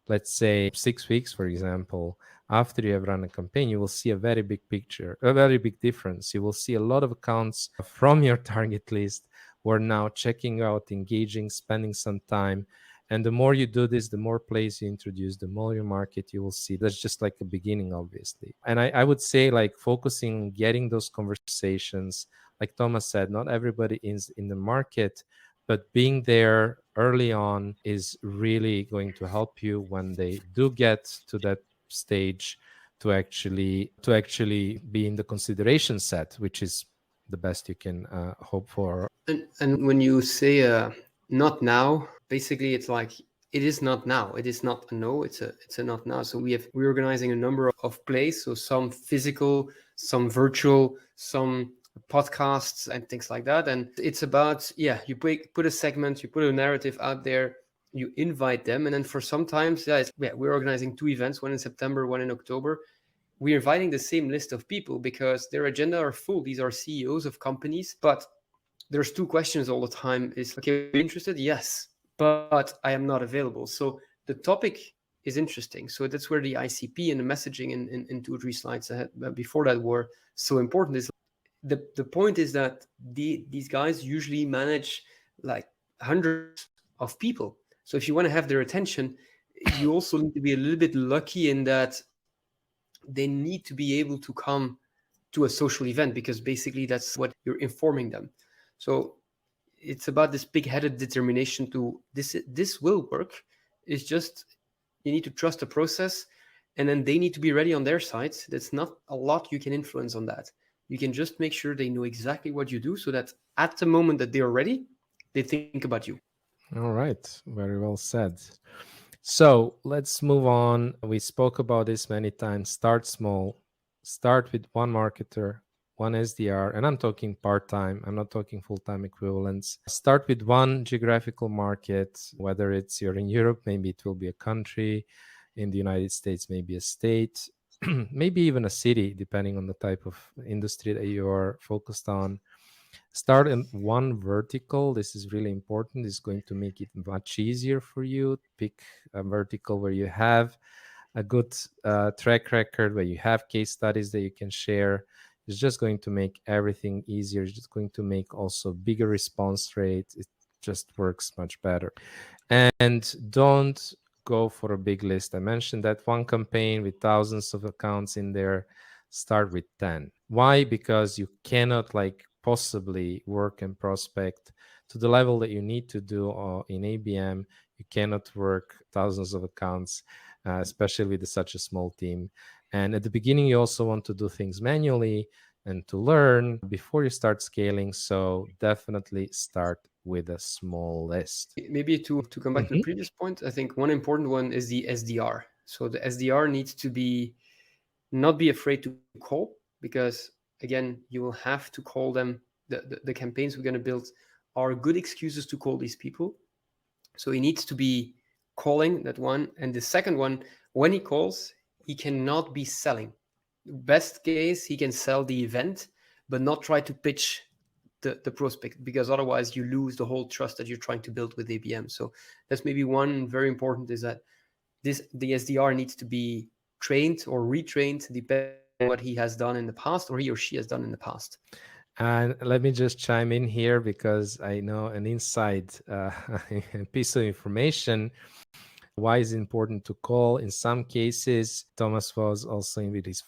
S1: let's say, 6 weeks, for example, after you have run a campaign, you will see a very big picture, a very big difference. You will see a lot of accounts from your target list who are now checking out, engaging, spending some time. And the more you do this, the more plays you introduce, the more you market, you will see. That's just like a beginning, obviously. And I would say, like, focusing on getting those conversations, like Thomas said, not everybody is in the market, but being there early on is really going to help you when they do get to that stage to actually be in the consideration set, which is the best you can hope for.
S2: And when you say not now, basically it's like it is not now. It is not a no. It's a not now. So we're organizing a number of plays. So some physical, some virtual, some podcasts and things like that. And it's about you put a segment, you put a narrative out there, you invite them, and then for sometimes we're organizing 2 events, one in September, one in October. We're inviting the same list of people because their agenda are full. These are CEOs of companies, but there's 2 questions all the time is, okay, are you interested? Yes, but I am not available. So the topic is interesting. So that's where the ICP and the messaging in 2 or 3 slides ahead, before that were so important. Is the point is that these guys usually manage like hundreds of people. So if you want to have their attention, you also need to be a little bit lucky in that they need to be able to come to a social event, because basically that's what you're informing them. So it's about this big-headed determination to this will work. It's just you need to trust the process, and then they need to be ready on their side. That's not a lot you can influence on that. You can just make sure they know exactly what you do, so that at the moment that they are ready, they think about you.
S1: All right, very well said. So let's move on. We spoke about this many times. Start small. Start with one marketer, one SDR, and I'm talking part-time. I'm not talking full-time equivalents. Start with one geographical market, whether it's you're in Europe, maybe it will be a country. In the United States, maybe a state, maybe even a city, depending on the type of industry that you are focused on. Start in one vertical. This is really important. It's going to make it much easier for you. Pick a vertical where you have a good track record, where you have case studies that you can share. It's just going to make everything easier. It's just going to make also bigger response rate. It just works much better. And don't go for a big list. I mentioned that one campaign with thousands of accounts in there. Start with 10. Why? Because you cannot possibly work and prospect to the level that you need to do in ABM. You cannot work thousands of accounts, especially with such a small team. And at the beginning, you also want to do things manually and to learn before you start scaling. So definitely start with a small list.
S2: Maybe to come back to the previous point, I think one important one is the SDR. So the SDR needs to not be afraid to call, because again, you will have to call them. The campaigns we're going to build are good excuses to call these people. So he needs to be calling, that one. And the second one, when he calls, he cannot be selling. Best case, he can sell the event, but not try to pitch the prospect, because otherwise you lose the whole trust that you're trying to build with ABM. So that's maybe one very important, is that the SDR needs to be trained or retrained depending on what he has done in the past, or he or she has done in the past.
S1: And let me just chime in here, because I know an inside piece of information. Why is it important to call? In some cases, Thomas was also in with his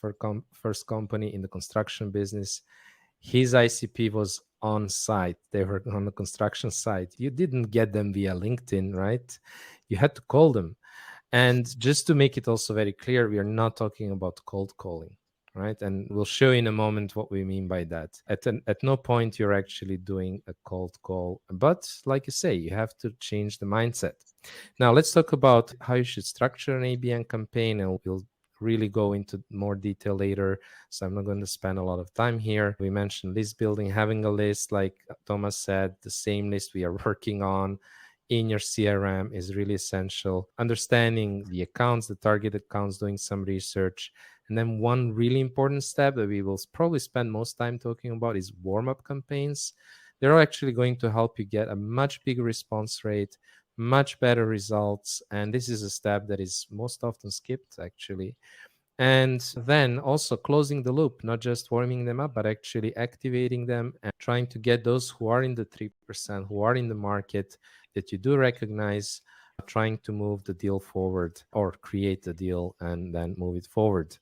S1: first company in the construction business. His ICP was on site. They were on the construction site. You didn't get them via LinkedIn, right? You had to call them. And just to make it also very clear, we are not talking about cold calling, right? And we'll show you in a moment what we mean by that. At no point you're actually doing a cold call. But like you say, you have to change the mindset. Now, let's talk about how you should structure an ABM campaign, and we'll really go into more detail later. So I'm not going to spend a lot of time here. We mentioned list building, having a list, like Thomas said, the same list we are working on in your CRM is really essential. Understanding the accounts, the target accounts, doing some research. And then one really important step that we will probably spend most time talking about is warm-up campaigns. They're actually going to help you get a much bigger response rate, much better results. And this is a step that is most often skipped, actually. And then also closing the loop, not just warming them up, but actually activating them and trying to get those who are in the 3%, who are in the market that you do recognize, trying to move the deal forward or create the deal and then move it forward.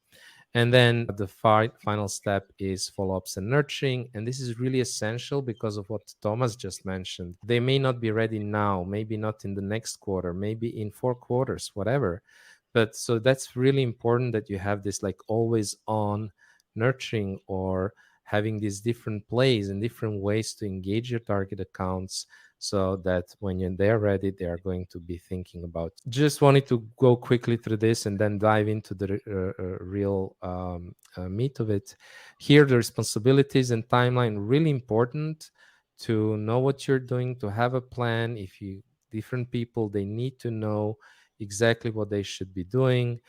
S1: And then the final step is follow-ups and nurturing. And this is really essential because of what Thomas just mentioned. They may not be ready now, maybe not in the next quarter, maybe in 4 quarters, whatever. But so that's really important that you have this like always on nurturing or having these different plays and different ways to engage your target accounts so that when they're ready, they are going to be thinking about. Just wanted to go quickly through this and then dive into the real meat of it. Here, the responsibilities and timeline, really important to know what you're doing, to have a plan. If you different people, they need to know exactly what they should be doing.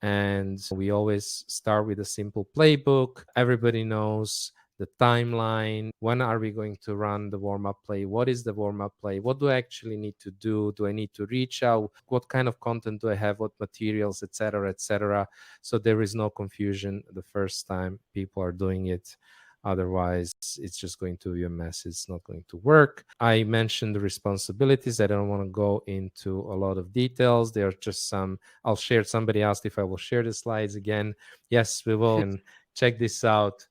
S1: And we always start with a simple playbook. Everybody knows the timeline. When are we going to run the warm-up play? What is the warm-up play? What do I actually need to do? Do I need to reach out? What kind of content do I have? What materials, etc., etc. So there is no confusion the first time people are doing it. Otherwise, it's just going to be a mess. It's not going to work. I mentioned the responsibilities. I don't want to go into a lot of details. There are just some. I'll share. Somebody asked if I will share the slides again. Yes, we will. And check this out.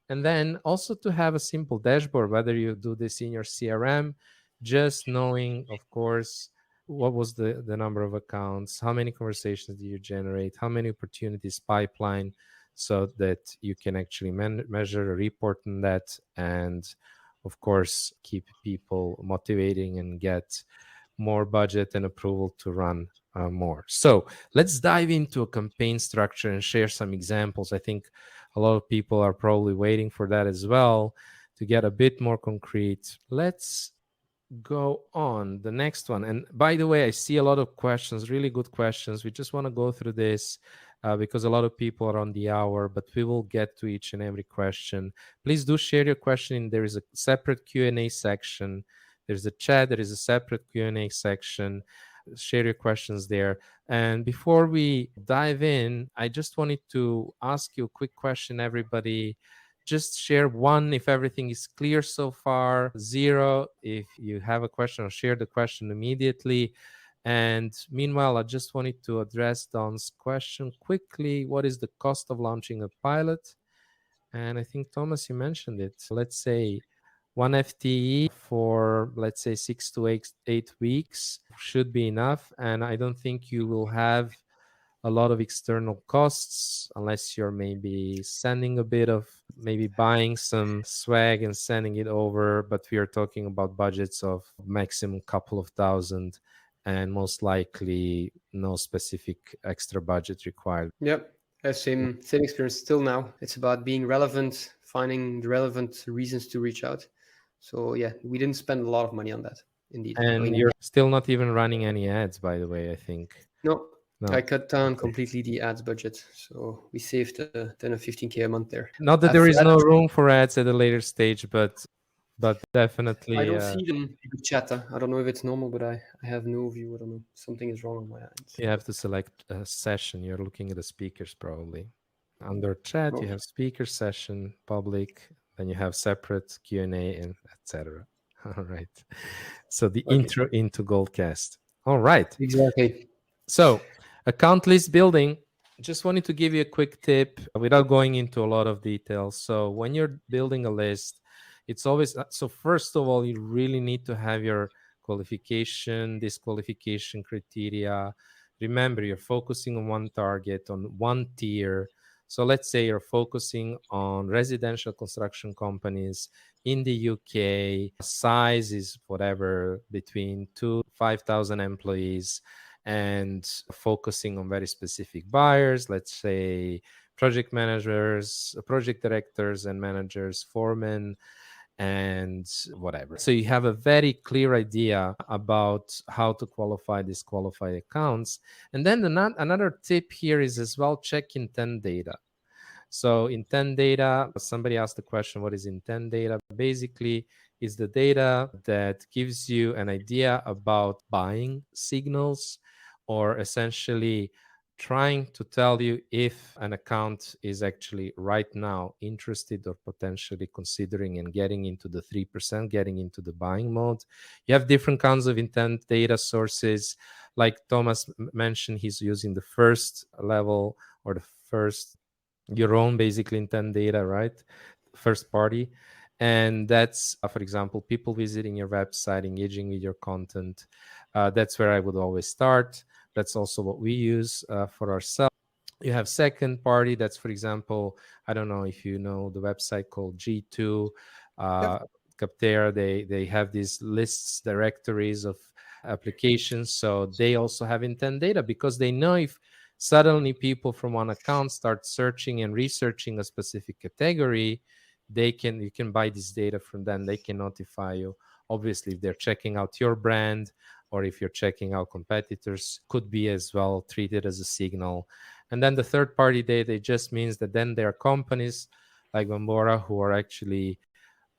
S1: And then also to have a simple dashboard, whether you do this in your CRM, just knowing, of course, what was the number of accounts, how many conversations do you generate, how many opportunities pipeline, so that you can actually measure a report on that, and of course keep people motivating and get more budget and approval to run more. So let's dive into a campaign structure and share some examples. I think a lot of people are probably waiting for that as well to get a bit more concrete. Let's go on the next one. And by the way, I see a lot of questions, really good questions. We just want to go through this because a lot of people are on the hour, but we will get to each and every question. Please do share your question. There is a separate Q&A section. There's a chat. There is a separate Q&A section. Share your questions there. And before we dive in, I just wanted to ask you a quick question, everybody. Just share 1 if everything is clear so far, 0 if you have a question, or share the question immediately. And meanwhile, I just wanted to address Don's question quickly. What is the cost of launching a pilot? And I think, Thomas, you mentioned it. Let's say 1 FTE for, let's say, 6 to 8 weeks should be enough. And I don't think you will have a lot of external costs unless you're maybe sending a bit of, maybe buying some swag and sending it over. But we are talking about budgets of maximum couple of thousand, and most likely no specific extra budget required.
S2: Yep. Same experience still now. It's about being relevant, finding the relevant reasons to reach out. So yeah, we didn't spend a lot of money on that, indeed.
S1: And you're still not even running any ads, by the way, I think.
S2: No,
S1: No.
S2: I cut down completely the ads budget. So we saved 10 or 15K a month there.
S1: Not that there is no room for ads at a later stage, but definitely.
S2: I don't see them in the chat. I don't know if it's normal, but I have no view. I don't know. Something is wrong on my end.
S1: You have to select a session. You're looking at the speakers probably. Under chat, you have speaker session, public, then you have separate Q&A and etc. All right. So the intro into Goldcast. All right.
S2: Exactly.
S1: So account list building. Just wanted to give you a quick tip without going into a lot of details. So when you're building a list, it's always, so first of all, you really need to have your qualification, disqualification criteria. Remember, you're focusing on one target, on one tier. So let's say you're focusing on residential construction companies in the UK. Size is whatever, between 2,000 to 5,000 employees, and focusing on very specific buyers, let's say project managers, project directors and managers, foremen, and whatever. So you have a very clear idea about how to qualify, disqualify accounts. And then another tip here is as well, check intent data. So intent data, somebody asked the question, what is intent data? Basically, is the data that gives you an idea about buying signals, or essentially trying to tell you if an account is actually right now interested or potentially considering and getting into the 3%, getting into the buying mode. You have different kinds of intent data sources. Like Thomas mentioned, he's using the first level or the first, your own basically intent data, right? First party. And that's, for example, people visiting your website, engaging with your content. That's where I would always start. That's also what we use for ourselves. You have second party. That's, for example, I don't know if you know the website called G2,
S2: Yeah.
S1: Captera. They have these lists, directories of applications. So they also have intent data because they know if suddenly people from one account start searching and researching a specific category, you can buy this data from them. They can notify you. Obviously, if they're checking out your brand or if you're checking out competitors, could be as well treated as a signal. And then the third party data, it just means that then there are companies like Bambora who are actually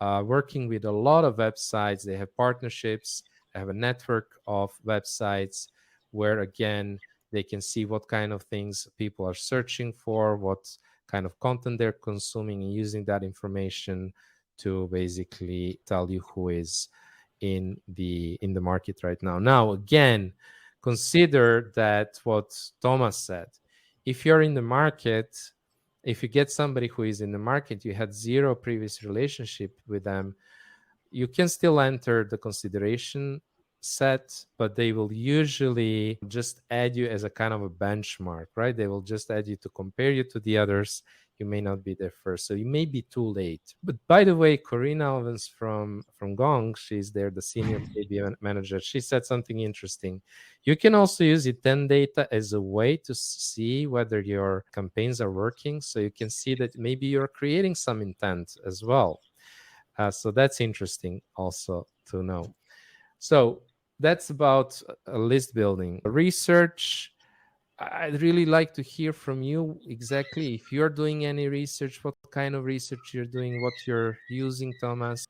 S1: working with a lot of websites. They have partnerships, they have a network of websites where, again, they can see what kind of things people are searching for, what kind of content they're consuming, and using that information to basically tell you who is in the market right now. Now, again, consider that what Thomas said. If you're in the market, if you get somebody who is in the market, you had zero previous relationship with them, you can still enter the consideration set, but they will usually just add you as a kind of a benchmark, right? They will just add you to compare you to the others. You may not be there first, so you may be too late. But by the way, Corina Alvens from Gong, she's there, the senior ABM manager. She said something interesting. You can also use intent data as a way to see whether your campaigns are working. So you can see that maybe you're creating some intent as well. So that's interesting also to know. So that's about list building. Research, I'd really like to hear from you exactly if you're doing any research, what kind of research you're doing, what you're using, Thomas.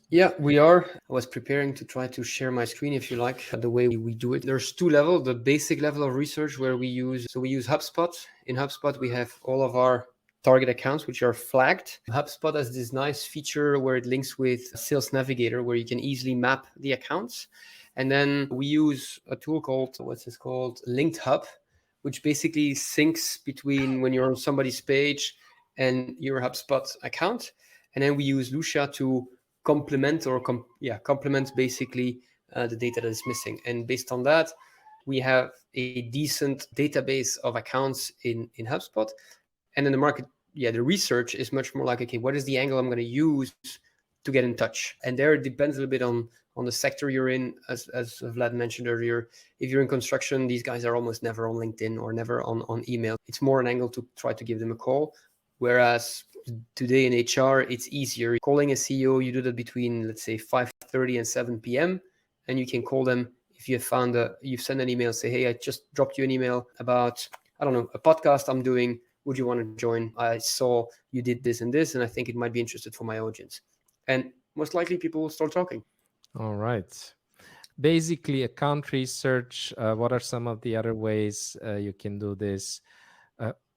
S2: Yeah, we are. I was preparing to try to share my screen if you like the way we do it. There's two levels. The basic level of research where we use HubSpot. In HubSpot, we have all of our target accounts which are flagged. HubSpot has this nice feature where it links with Sales Navigator where you can easily map the accounts. And then we use a tool called, Linked Hub, which basically syncs between when you're on somebody's page and your HubSpot account. And then we use Lucia to complement basically the data that is missing. And based on that, we have a decent database of accounts in HubSpot. And then the market, the research is much more like, okay, what is the angle I'm going to use to get in touch? And there it depends a little bit on the sector you're in. As Vlad mentioned earlier, if you're in construction, these guys are almost never on LinkedIn or never on email. It's more an angle to try to give them a call. Whereas today in HR, it's easier. Calling a CEO, you do that between, let's say, 5:30 and 7 p.m. And you can call them if you have found you've sent an email, say, hey, I just dropped you an email about, I don't know, a podcast I'm doing. Would you want to join? I saw you did this and this, and I think it might be interested for my audience. And most likely people will start talking.
S1: All right. Basically, account research. What are some of the other ways you can do this?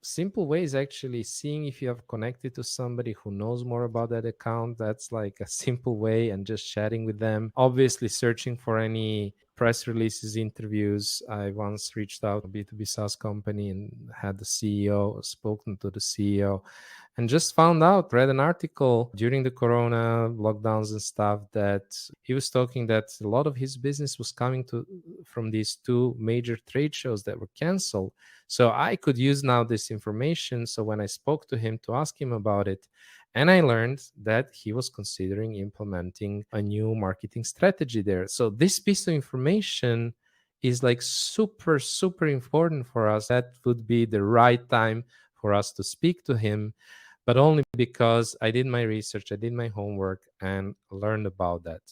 S1: Simple ways, actually, seeing if you have connected to somebody who knows more about that account. That's like a simple way, and just chatting with them. Obviously, searching for any press releases, interviews. I once reached out to a B2B SaaS company and had the CEO, spoken to the CEO, and just found out, read an article during the corona lockdowns and stuff, that he was talking that a lot of his business was coming from these two major trade shows that were canceled. So I could use now this information. So when I spoke to him to ask him about it, and I learned that he was considering implementing a new marketing strategy there. So this piece of information is like super, super important for us. That would be the right time for us to speak to him, but only because I did my research, I did my homework, and learned about that.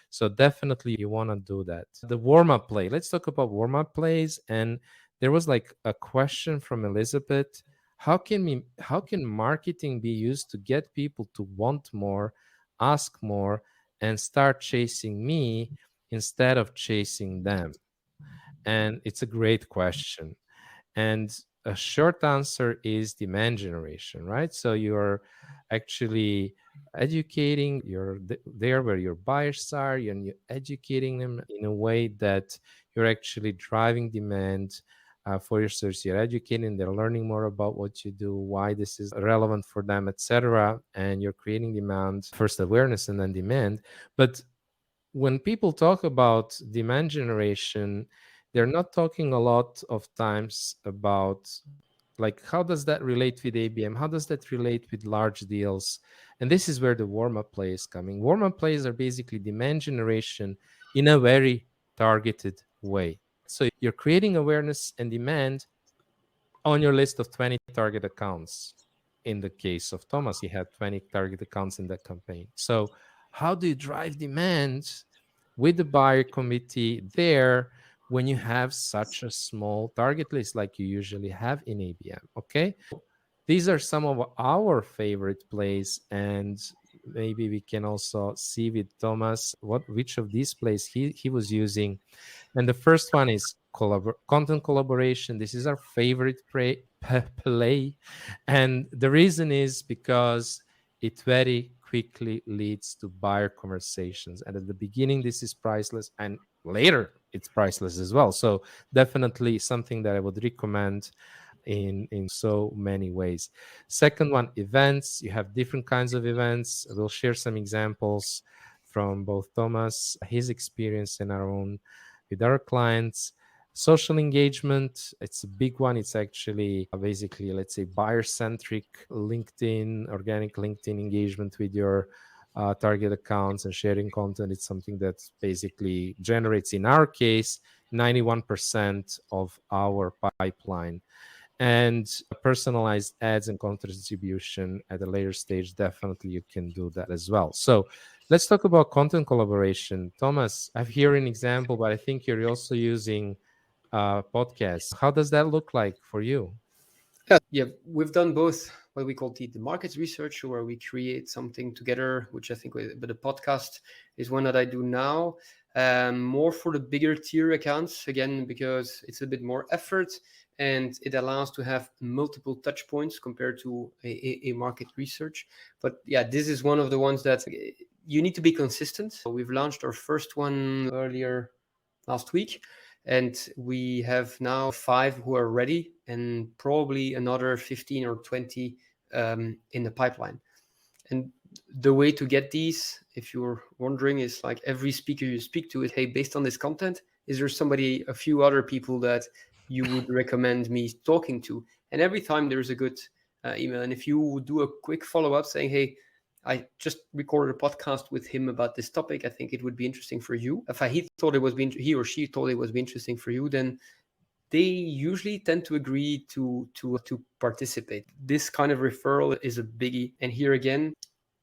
S1: So definitely you want to do that. The warm-up play. Let's talk about warm-up plays. And there was like a question from Elizabeth. How can marketing be used to get people to want more, ask more, and start chasing me instead of chasing them? And it's a great question. And a short answer is demand generation, right? So you're actually educating, you're there where your buyers are, and you're educating them in a way that you're actually driving demand for your service. You're educating, they're learning more about what you do, why this is relevant for them, etc. And you're creating demand, first awareness and then demand. But when people talk about demand generation, they're not talking a lot of times about, like, how does that relate with ABM? How does that relate with large deals? And this is where the warm-up play is coming. Warm-up plays are basically demand generation in a very targeted way. So you're creating awareness and demand on your list of 20 target accounts. In the case of Thomas, he had 20 target accounts in that campaign. So how do you drive demand with the buyer committee there when you have such a small target list like you usually have in ABM? Okay. These are some of our favorite plays, and maybe we can also see with Thomas which of these plays he was using. And the first one is content collaboration. This is our favorite play. And the reason is because it very quickly leads to buyer conversations. And at the beginning, this is priceless. And later, it's priceless as well. So definitely something that I would recommend in so many ways. Second one, events. You have different kinds of events. We'll share some examples from both Thomas, his experience, and our own with our clients. Social engagement, it's a big one. It's actually basically, let's say, buyer centric LinkedIn, organic LinkedIn engagement with your target accounts and sharing content. It's something that basically generates, in our case, 91% of our pipeline. And personalized ads and content distribution at a later stage, definitely you can do that as well. So let's talk about content collaboration. Thomas, I've here an example, but I think you're also using podcasts. How does that look like for you?
S2: Yeah, we've done both what we call the markets research, where we create something together, which I think, but the podcast is one that I do now, more for the bigger tier accounts, again, because it's a bit more effort and it allows to have multiple touch points compared to a market research. But yeah, this is one of the ones that you need to be consistent. We've launched our first one earlier last week, and we have now 5 who are ready and probably another 15 or 20 in the pipeline. And the way to get these, if you're wondering, is like every speaker you speak to, is, hey, based on this content, is there somebody, a few other people that you would recommend me talking to? And every time there's a good email. And if you do a quick follow-up saying, hey, I just recorded a podcast with him about this topic, I think it would be interesting for you. If he or she thought it was interesting for you, then they usually tend to agree to participate. This kind of referral is a biggie. And here again,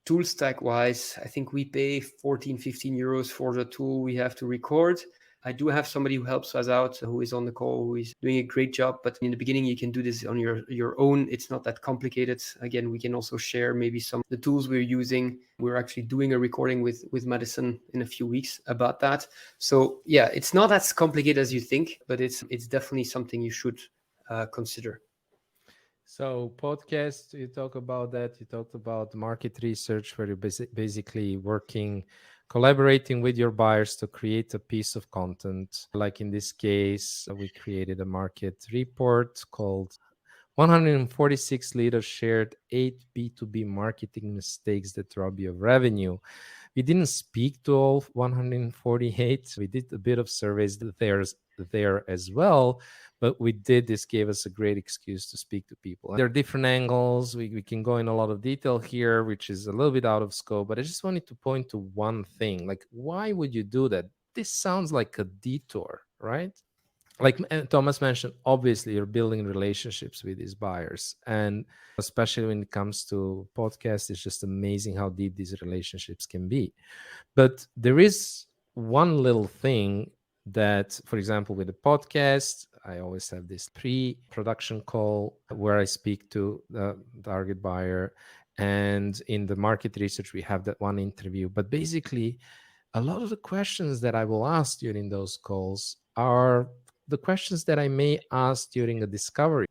S2: tool stack wise, I think we pay 14-15 euros for the tool we have to record. I do have somebody who helps us out, who is on the call, who is doing a great job. But in the beginning, you can do this on your own. It's not that complicated. Again, we can also share maybe some of the tools we're using. We're actually doing a recording with Madison in a few weeks about that. So yeah, it's not as complicated as you think, but it's definitely something you should consider.
S1: So podcast, you talk about that. You talked about market research, where you're basically working, collaborating with your buyers to create a piece of content. Like in this case, we created a market report called 146 leaders shared 8 B2B marketing mistakes that rob you of revenue. We didn't speak to all 148. We did a bit of surveys there as well, but we did. This gave us a great excuse to speak to people. There are different angles. We can go in a lot of detail here, which is a little bit out of scope, but I just wanted to point to one thing. Like, why would you do that? This sounds like a detour, right? Like Thomas mentioned, obviously you're building relationships with these buyers, and especially when it comes to podcasts, it's just amazing how deep these relationships can be. But there is one little thing that, for example, with the podcast, I always have this pre-production call where I speak to the target buyer, and in the market research we have that one interview. But basically, a lot of the questions that I will ask during those calls are the questions that I may ask during a discovery.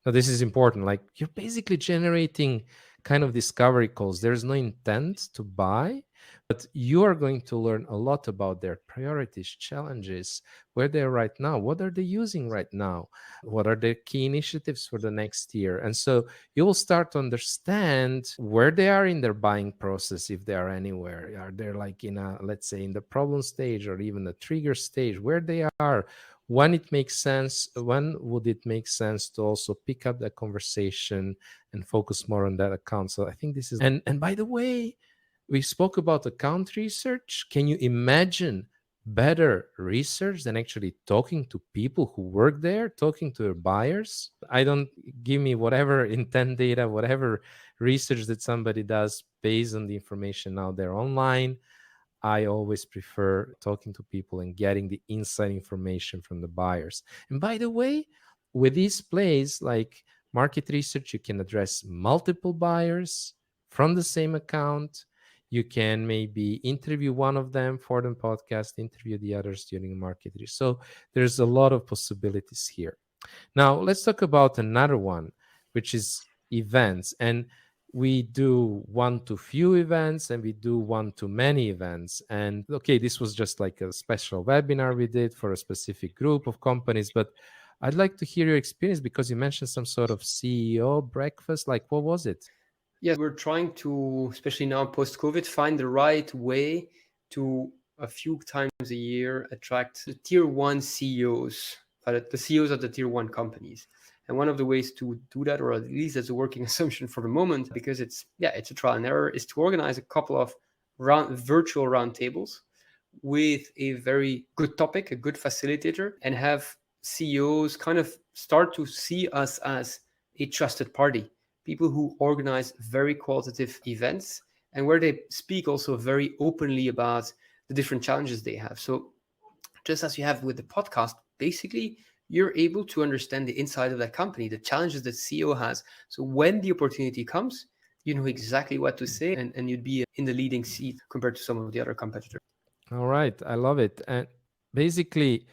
S1: Now, this is important. Like, you're basically generating kind of discovery calls. There's no intent to buy, but you are going to learn a lot about their priorities, challenges, where they're right now, what are they using right now, what are their key initiatives for the next year. And so you will start to understand where they are in their buying process, if they are anywhere. Are they like in a, let's say, in the problem stage or even the trigger stage, where they are, when it makes sense, when would it make sense to also pick up that conversation and focus more on that account. So I think this is, and by the way, we spoke about account research. Can you imagine better research than actually talking to people who work there, talking to their buyers? I don't, give me whatever intent data, whatever research that somebody does based on the information out there online. I always prefer talking to people and getting the inside information from the buyers. And by the way, with these plays like market research, you can address multiple buyers from the same account. You can maybe interview one of them for the podcast, interview the others during market research. So there's a lot of possibilities here. Now, let's talk about another one, which is events. And we do one to few events and we do one to many events. And okay, this was just like a special webinar we did for a specific group of companies, but I'd like to hear your experience because you mentioned some sort of CEO breakfast. Like, what was it?
S2: Yes, we're trying to, especially now post-COVID, find the right way to a few times a year attract the tier one CEOs, the CEOs of the tier one companies. And one of the ways to do that, or at least as a working assumption for the moment, because it's a trial and error, is to organize a couple of virtual roundtables with a very good topic, a good facilitator, and have CEOs kind of start to see us as a trusted party, people who organize very qualitative events and where they speak also very openly about the different challenges they have. So just as you have with the podcast, basically you're able to understand the inside of that company, the challenges that CEO has. So when the opportunity comes, you know exactly what to say, and you'd be in the leading seat compared to some of the other competitors.
S1: All right, I love it. And basically,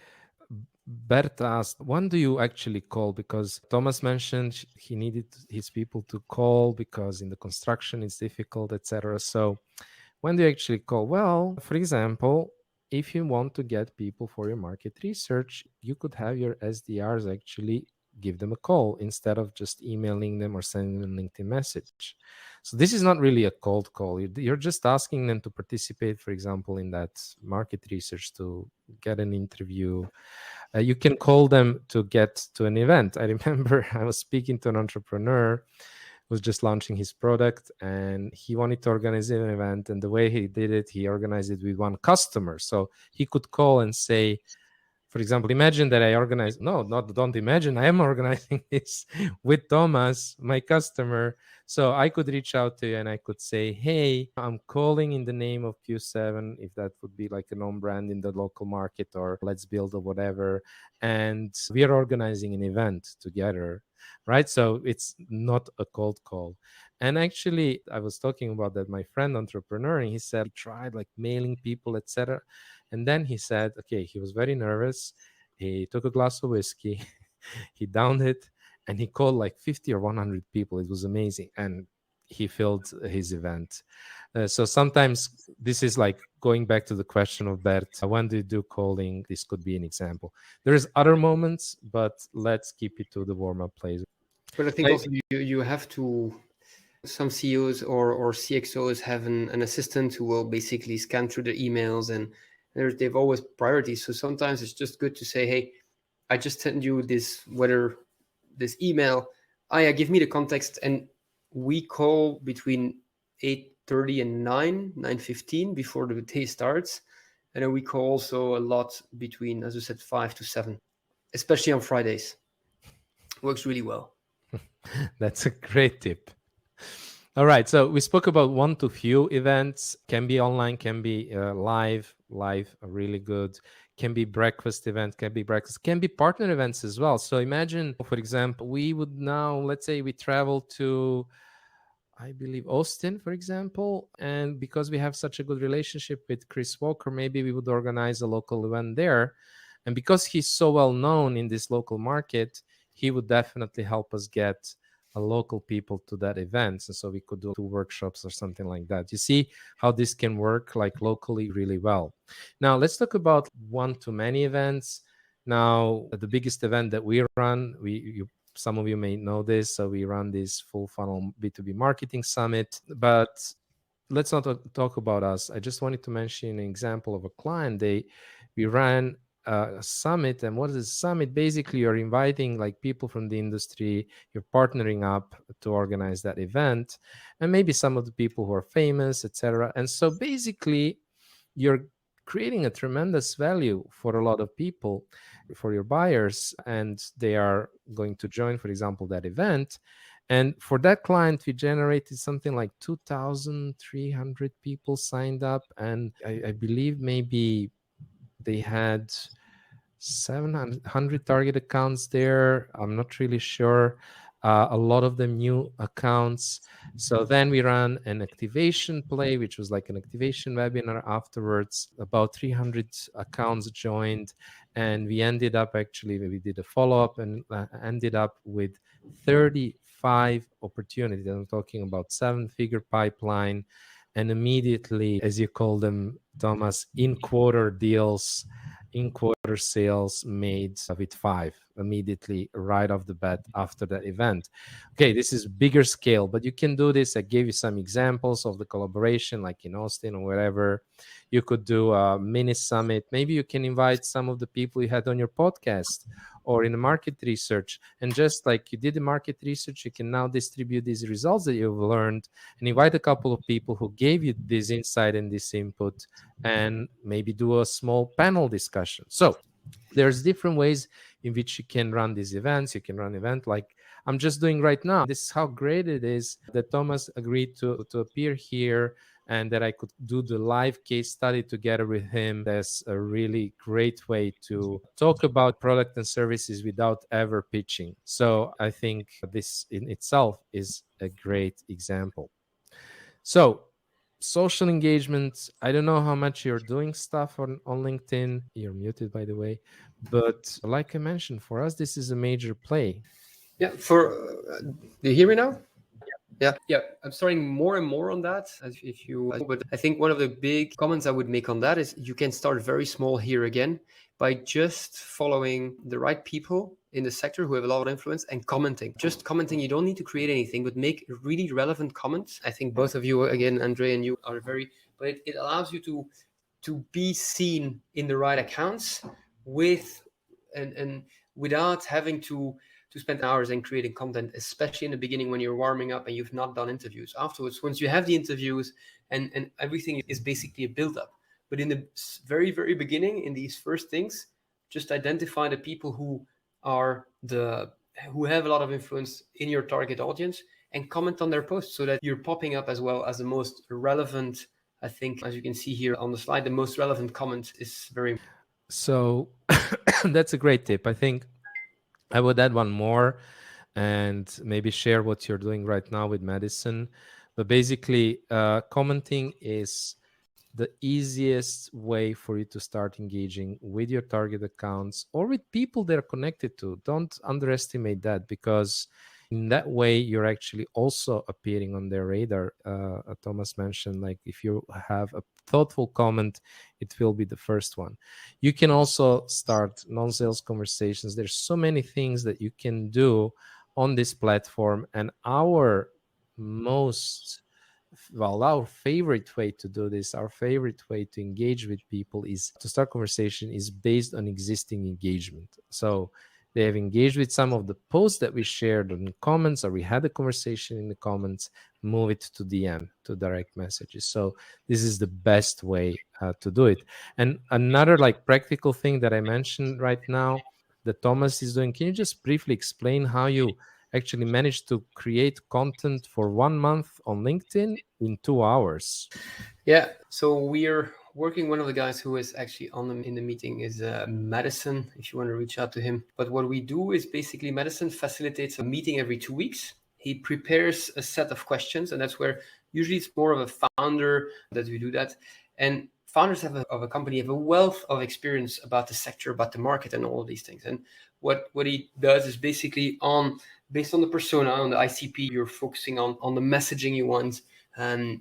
S1: Bert asked, when do you actually call? Because Thomas mentioned he needed his people to call because in the construction it's difficult, etc. So when do you actually call? Well, for example, if you want to get people for your market research, you could have your SDRs actually give them a call instead of just emailing them or sending them a LinkedIn message. So this is not really a cold call. You're just asking them to participate, for example, in that market research to get an interview. You can call them to get to an event. I remember I was speaking to an entrepreneur who was just launching his product and he wanted to organize an event. And the way he did it, he organized it with one customer. So he could call and say, for example, imagine that I organize, no, not don't imagine, I am organizing this with Thomas, my customer. So I could reach out to you and I could say, hey, I'm calling in the name of Q7, if that would be like a known brand in the local market, or Let's Build or whatever. And we are organizing an event together, right? So it's not a cold call. And actually, I was talking about that, my friend entrepreneur, and he said he tried like mailing people, etc. And then he said, okay, he was very nervous. He took a glass of whiskey, he downed it, and he called like 50 or 100 people. It was amazing. And he filled his event. So sometimes this is like going back to the question of Bert, when do you do calling? This could be an example. There's other moments, but let's keep it to the warm-up plays.
S2: But I think also you have to, some CEOs or CXOs have an assistant who will basically scan through the emails, and they've always priorities. So sometimes it's just good to say, hey, I just sent you this email. Give me the context, and we call between 8:30 and 9:15 before the day starts, and then we call also a lot between, as I said, 5 to 7, especially on Fridays. Works really well.
S1: That's a great tip. All right. So we spoke about one to few events. Can be online, can be live, really good. Can be breakfast event, can be partner events as well. So imagine, for example, we would now, let's say we travel to, I believe, Austin, for example. And because we have such a good relationship with Chris Walker, maybe we would organize a local event there. And because he's so well known in this local market, he would definitely help us get local people to that event. And so we could do 2 workshops or something like that. You see how this can work like locally really well. Now let's talk about one-to-many events. Now, the biggest event that we run, some of you may know this, so we run this FullFunnel B2B Marketing Summit. But let's not talk about us. I just wanted to mention an example of a client. We ran a summit, and what is a summit? Basically, you're inviting like people from the industry. You're partnering up to organize that event, and maybe some of the people who are famous, etc. And so basically, you're creating a tremendous value for a lot of people, for your buyers, and they are going to join, for example, that event. And for that client, we generated something like 2,300 people signed up, and I believe maybe they had 700 target accounts there. I'm not really sure. A lot of them new accounts. So then we ran an activation play, which was like an activation webinar afterwards. About 300 accounts joined, and we ended up we did a follow-up and ended up with 35 opportunities. I'm talking about 7-figure pipeline, and immediately, as you call them, Thomas, in-quarter deals, in-quarter sales made with 5 immediately right off the bat after that event. Okay, this is bigger scale, but you can do this. I gave you some examples of the collaboration, like in Austin or wherever. You could do a mini summit. Maybe you can invite some of the people you had on your podcast or in the market research. And just like you did the market research, you can now distribute these results that you've learned and invite a couple of people who gave you this insight and this input, and maybe do a small panel discussion. So there's different ways in which you can run these events. You can run an event like I'm just doing right now. This is how great it is that Thomas agreed to appear here and that I could do the live case study together with him. That's a really great way to talk about product and services without ever pitching. So I think this in itself is a great example. So social engagement, I don't know how much you're doing stuff on LinkedIn. You're muted, by the way. But like I mentioned, for us, this is a major play.
S2: Yeah. Do you hear me now? Yeah. I'm starting more and more on that. But I think one of the big comments I would make on that is you can start very small here again by just following the right people in the sector who have a lot of influence and commenting. Just commenting. You don't need to create anything, but make really relevant comments. I think both of you, again, Andre and you, are but it allows you to be seen in the right accounts and without having to spend hours in creating content, especially in the beginning when you're warming up and you've not done interviews. Afterwards, once you have the interviews and everything is basically a build-up. But in the very, very beginning, in these first things, just identify the people who have a lot of influence in your target audience and comment on their posts so that you're popping up as well as the most relevant. I think, as you can see here on the slide, the most relevant comment is very important.
S1: So that's a great tip. I think I would add one more and maybe share what you're doing right now with Madison. But basically, commenting is the easiest way for you to start engaging with your target accounts or with people they're connected to. Don't underestimate that, because in that way you're actually also appearing on their radar. Thomas mentioned, like, if you have a thoughtful comment, it will be the first one. You can also start non-sales conversations. There's so many things that you can do on this platform, and our favorite way to do this, our favorite way to engage with people is to start conversation is based on existing engagement. So they have engaged with some of the posts that we shared in the comments, or we had a conversation in the comments, move it to DM, to direct messages. So this is the best way to do it. And another like practical thing that I mentioned right now that Thomas is doing, can you just briefly explain how you actually managed to create content for 1 month on LinkedIn in 2 hours?
S2: Yeah, so we're working. One of the guys who is actually in the meeting is Madison, if you want to reach out to him. But what we do is basically Madison facilitates a meeting every 2 weeks. He prepares a set of questions, and that's where usually it's more of a founder that we do that. And founders of a company have a wealth of experience about the sector, about the market, and all of these things. And what he does is basically based on the persona, on the ICP you're focusing on the messaging you want.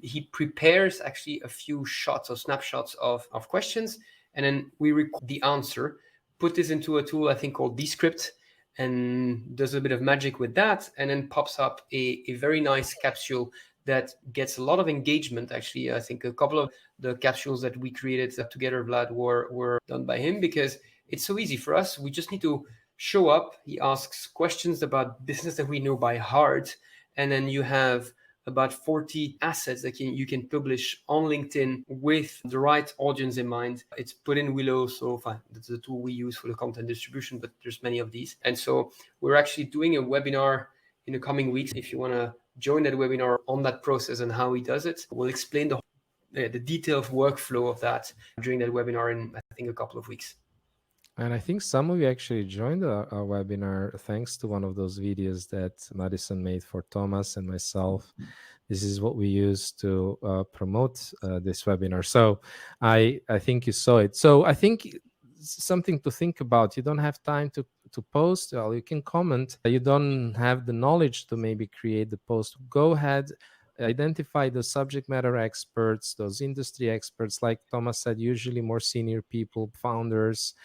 S2: He prepares actually a few shots or snapshots of questions, and then we record the answer, put this into a tool I think called Descript, and does a bit of magic with that, and then pops up a very nice capsule that gets a lot of engagement. Actually, I think a couple of the capsules that we created together, Vlad, were done by him, because it's so easy for us. We just need to show up. He asks questions about business that we know by heart, and then you have about 40 assets that you can publish on LinkedIn with the right audience in mind. It's put in Willow, so fine, that's the tool we use for the content distribution, but there's many of these. And so we're actually doing a webinar in the coming weeks. If you want to join that webinar on that process and how he does it, we'll explain the detailed workflow of that during that webinar in, I think, a couple of weeks.
S1: And I think some of you actually joined our webinar thanks to one of those videos that Madison made for Thomas and myself. This is what we use to promote this webinar. So I think you saw it. So I think something to think about. You don't have time to post. Well, you can comment. You don't have the knowledge to maybe create the post. Go ahead, identify those subject matter experts, those industry experts, like Thomas said, usually more senior people, founders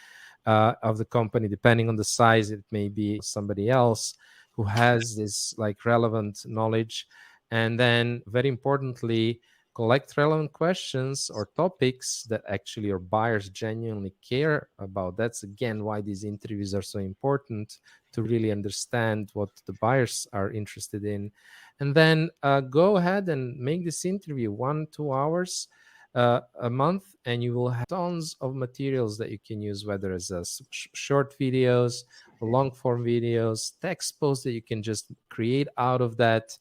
S1: of the company. Depending on the size, it may be somebody else who has this like relevant knowledge. And then very importantly, collect relevant questions or topics that actually your buyers genuinely care about. That's again why these interviews are so important, to really understand what the buyers are interested in. And then go ahead and make this interview 1-2 hours a month, and you will have tons of materials that you can use, whether it's short videos, long form videos, text posts that you can just create out of that.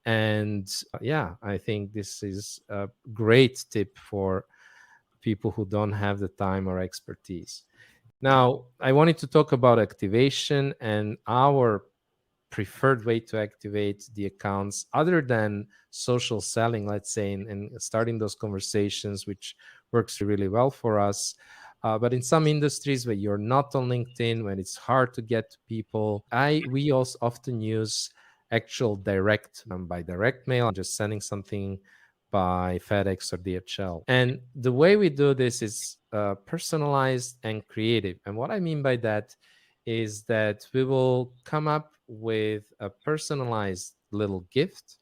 S1: And yeah, I think this is a great tip for people who don't have the time or expertise. Now, I wanted to talk about activation and our preferred way to activate the accounts other than social selling, let's say, and starting those conversations, which works really well for us. But in some industries where you're not on LinkedIn, when it's hard to get to people, we also often use actual direct by direct mail, just sending something by FedEx or DHL. And the way we do this is personalized and creative. And what I mean by that is that we will come up with a personalized little gift.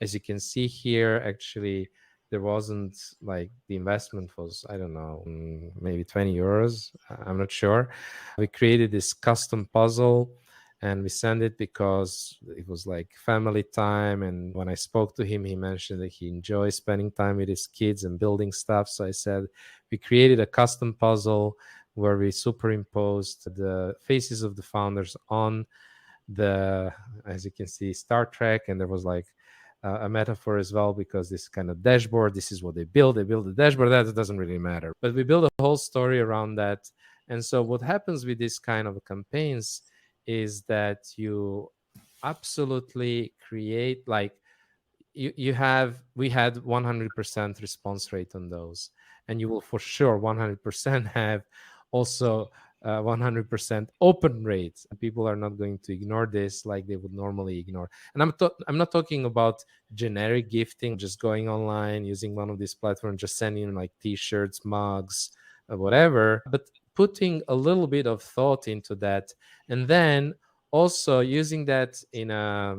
S1: As you can see here, actually, there wasn't like the investment was, I don't know, maybe 20 euros. I'm not sure. We created this custom puzzle and we sent it because it was like family time. And when I spoke to him, he mentioned that he enjoys spending time with his kids and building stuff. So I said, we created a custom puzzle where we superimposed the faces of the founders on the, as you can see, Star Trek. And there was like a metaphor as well, because this kind of dashboard, this is what they build a dashboard. That doesn't really matter, but we build a whole story around that. And so what happens with this kind of campaigns is that you absolutely create, like, we had 100% response rate on those, and you will for sure 100% have also 100% open rates. People are not going to ignore this like they would normally ignore. And I'm not talking about generic gifting, just going online, using one of these platforms, just sending like t-shirts, mugs, whatever, but putting a little bit of thought into that, and then also using that in a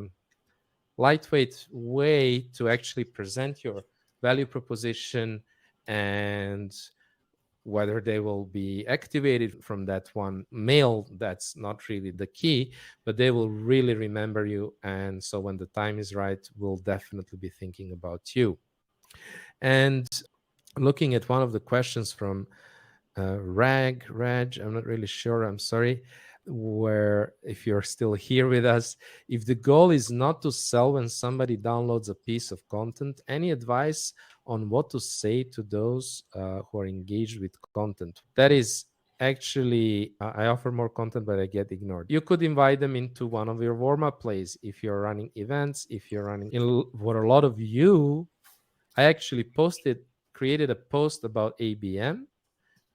S1: lightweight way to actually present your value proposition, and whether they will be activated from that one mail, that's not really the key, but they will really remember you. And so when the time is right, we'll definitely be thinking about you. And looking at one of the questions from Rag, I'm not really sure, I'm sorry, where if you're still here with us, if the goal is not to sell when somebody downloads a piece of content, any advice on what to say to those who are engaged with content? That is actually, I offer more content, but I get ignored. You could invite them into one of your warm-up plays if you're running events, if you're running, for a lot of you, I actually posted created a post about ABM,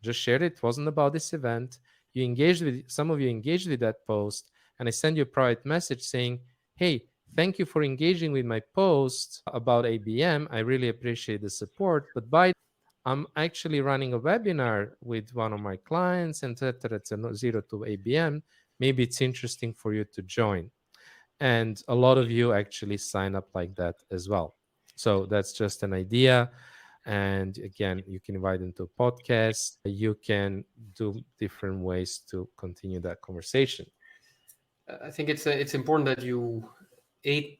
S1: just shared it. It wasn't about this event. You engaged with, some of you engaged with that post, and I send you a private message saying, hey, thank you for engaging with my post about ABM. I really appreciate the support. But by I'm actually running a webinar with one of my clients, and it's a zero to ABM. Maybe it's interesting for you to join. And a lot of you actually sign up like that as well. So that's just an idea. And again, you can invite them to a podcast. You can do different ways to continue that conversation.
S2: I think it's important that you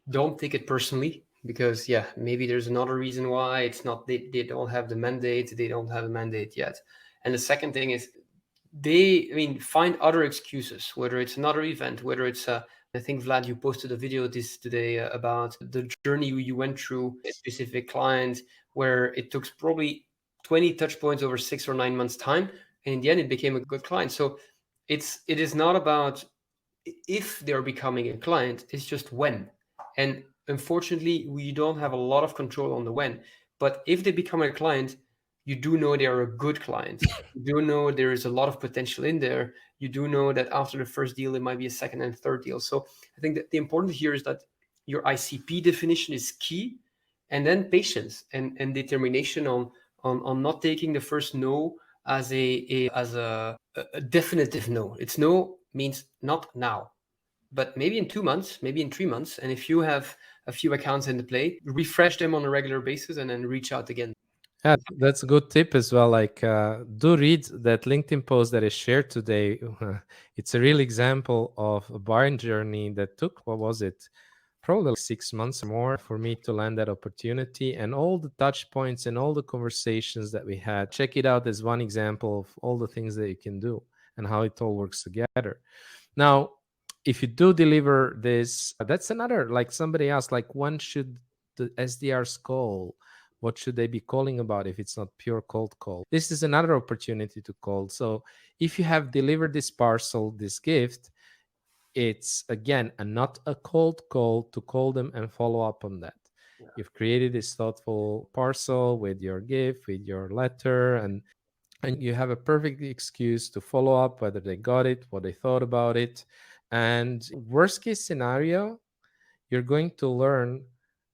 S2: don't take it personally, because maybe there's another reason why it's not, they don't have the mandate, yet. And the second thing is, find other excuses, whether it's another event, whether it's I think, Vlad, you posted a video this today about the journey you went through a specific client, where it took probably 20 touch points over 6 or 9 months time, and in the end it became a good client. So it is not about if they're becoming a client, it's just when. And unfortunately, we don't have a lot of control on the when. But if they become a client, you do know they are a good client. You do know there is a lot of potential in there. You do know that after the first deal, it might be a second and third deal. So I think that the important here is that your ICP definition is key, and then patience and determination on not taking the first no as a definitive no. It's no means not now, but maybe in 2 months, maybe in 3 months. And if you have a few accounts in the play, refresh them on a regular basis and then reach out again.
S1: Yeah, that's a good tip as well. Like, do read that LinkedIn post that I shared today. It's a real example of a buying journey that took, what was it? Probably like 6 months or more for me to land that opportunity, and all the touch points and all the conversations that we had. Check it out as one example of all the things that you can do and how it all works together. Now, if you do deliver this, that's another, like somebody asked, like, when should the SDRs call? What should they be calling about if it's not pure cold call? This is another opportunity to call. So if you have delivered this parcel, this gift, it's again not a cold call to call them and follow up on that. Yeah. You've created this thoughtful parcel with your gift, with your letter, and you have a perfect excuse to follow up whether they got it, what they thought about it. And worst case scenario, you're going to learn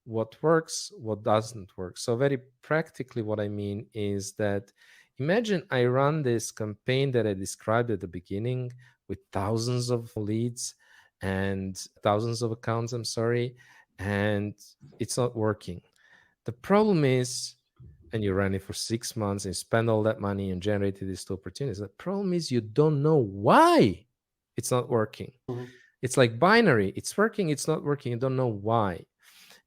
S1: what works, what doesn't work. So very practically, what I mean is that imagine I run this campaign that I described at the beginning with thousands of leads and thousands of accounts, and it's not working. The problem is, and you ran it for 6 months and spend all that money and generated these two opportunities. The problem is you don't know why it's not working. Mm-hmm. It's like binary. It's working, it's not working. You don't know why.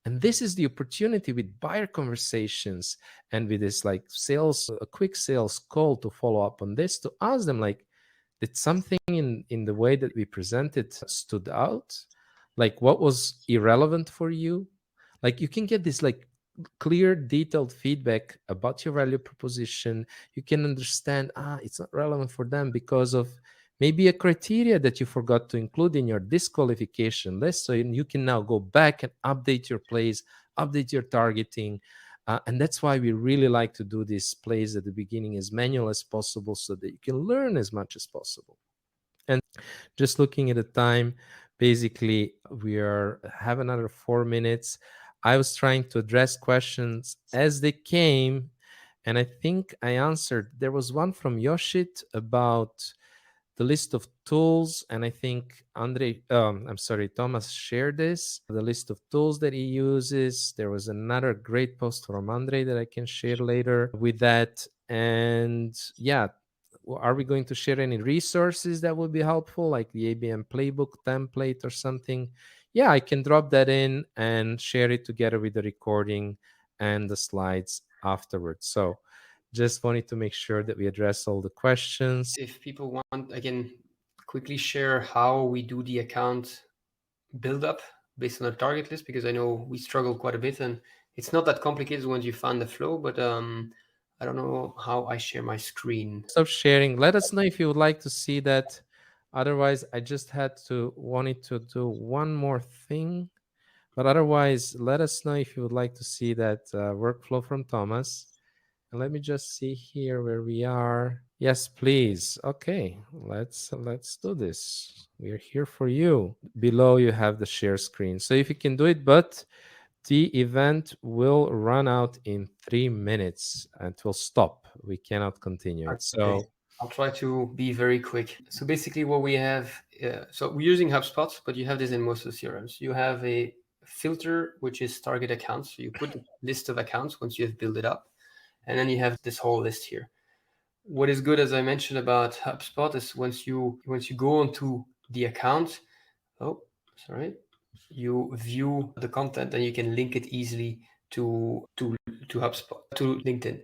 S1: And this is the opportunity with buyer conversations and with this like sales, a quick sales call to follow up on this, to ask them like, did something in the way that we presented stood out? Like, what was irrelevant for you? Like, you can get this like clear, detailed feedback about your value proposition. You can understand, it's not relevant for them because of maybe a criteria that you forgot to include in your disqualification list. So you can now go back and update your plays, update your targeting. And that's why we really like to do these plays at the beginning as manual as possible, so that you can learn as much as possible. And just looking at the time, basically we have another 4 minutes. I was trying to address questions as they came, and I think I answered. There was one from Yoshit about the list of tools, and I think Thomas shared this, the list of tools that he uses. There was another great post from Andre that I can share later with that. And yeah, are we going to share any resources that would be helpful, like the ABM playbook template or something? Yeah, I can drop that in and share it together with the recording and the slides afterwards. So just wanted to make sure that we address all the questions.
S2: If people want, I can quickly share how we do the account build up based on a target list, because I know we struggle quite a bit, and it's not that complicated once you find the flow, but I don't know how I share my screen.
S1: Stop sharing. Let us know if you would like to see that. Otherwise, I just wanted to do one more thing. But otherwise, let us know if you would like to see that workflow from Thomas. And let me just see here where we are. Yes, please. Okay, let's do this. We are here for you. Below you have the share screen. So if you can do it, but the event will run out in 3 minutes and it will stop. We cannot continue it.
S2: Okay.
S1: So
S2: I'll try to be very quick. So basically what we have, so we're using HubSpot, but you have this in most of the CRMs. You have a filter, which is target accounts. So you put a list of accounts once you have built it up, and then you have this whole list here. What is good, as I mentioned about HubSpot, is once you go onto the account, you view the content and you can link it easily to HubSpot, to LinkedIn.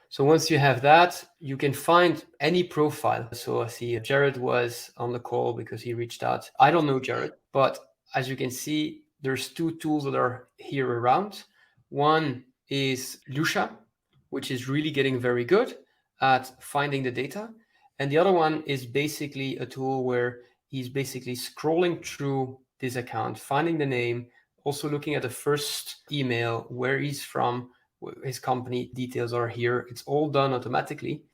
S2: So once you have that, you can find any profile. So I see Jared was on the call because he reached out. I don't know Jared, but as you can see, there's two tools that are here around. One is Lucia, which is really getting very good at finding the data. And the other one is basically a tool where he's basically scrolling through this account, finding the name, also looking at the first email, where he's from, his company details are here. It's all done automatically.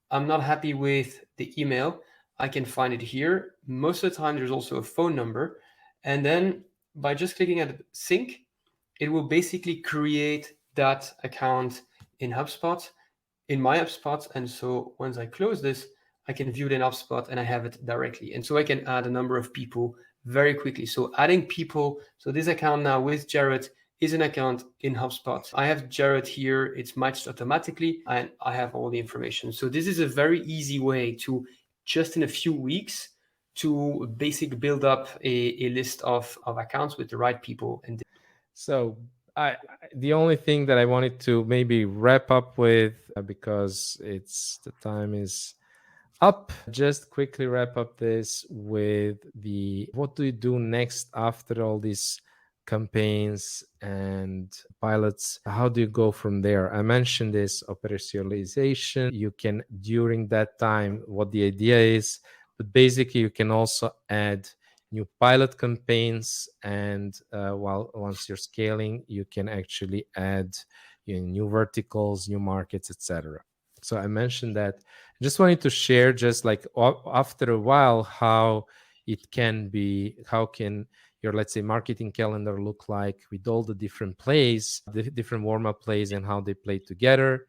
S2: I'm not happy with the email. I can find it here. Most of the time, there's also a phone number. And then by just clicking at sync, it will basically create that account in HubSpot, in my HubSpot. And so once I close this, I can view it in HubSpot and I have it directly. And so I can add a number of people very quickly. So adding people, so this account now with Jared is an account in HubSpot. I have Jared here, it's matched automatically, and I have all the information. So this is a very easy way to, just in a few weeks, to basically build up a list of accounts with the right people. And
S1: so the only thing that I wanted to maybe wrap up with, because it's the time is up, just quickly wrap up this with the what do you do next after all these campaigns and pilots? How do you go from there? I mentioned this operationalization. You can, during that time, what the idea is, but basically you can also add new pilot campaigns, and once you're scaling, you can actually add new verticals, new markets, etc. So I mentioned that. I just wanted to share, just like after a while, how it can be, how can your, let's say, marketing calendar look like with all the different plays, the different warm-up plays, and how they play together.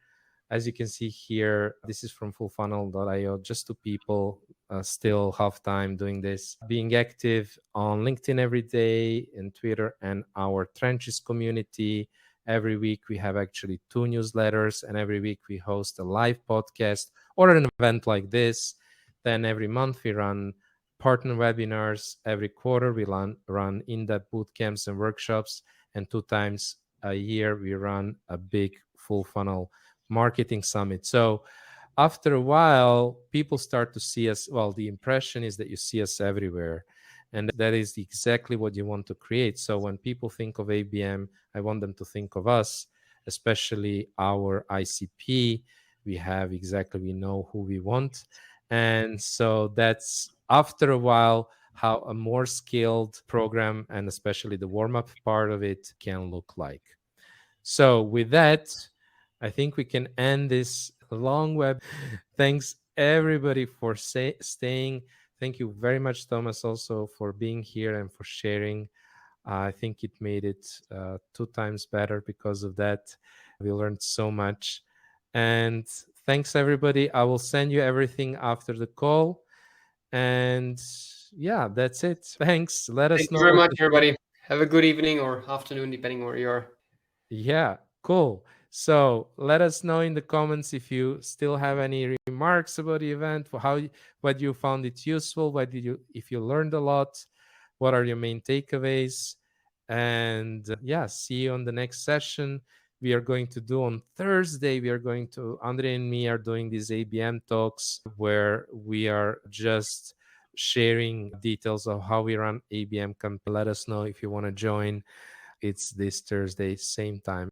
S1: As you can see here, this is from FullFunnel.io, just two people, still half time doing this, being active on LinkedIn every day, and Twitter, and our Trenches community. Every week we have actually 2 newsletters, and every week we host a live podcast or an event like this. Then every month we run partner webinars. Every quarter we run in-depth boot camps and workshops, and 2 times a year we run a big full funnel marketing summit. So after a while, people start to see us. Well, the impression is that you see us everywhere, and that is exactly what you want to create. So when people think of ABM, I want them to think of us, especially our ICP. We know who we want. And so that's, after a while, how a more scaled program, and especially the warm-up part of it, can look like. So with that, I think we can end this long web. Thanks everybody for staying. Thank you very much, Thomas, also for being here and for sharing. I think it made it 2 times better because of that. We learned so much. And thanks, everybody. I will send you everything after the call. And yeah, that's it. Thanks. Let us
S2: thank
S1: know.
S2: you very much, everybody. Have a good evening or afternoon, depending where you are.
S1: Yeah, cool. So let us know in the comments if you still have any remarks about the event, for what you found it useful, if you learned a lot, what are your main takeaways, and yeah, see you on the next session. We are going to do on Thursday. Andre and me are doing these ABM talks where we are just sharing details of how we run ABM campaign. Let us know if you want to join. It's this Thursday, same time.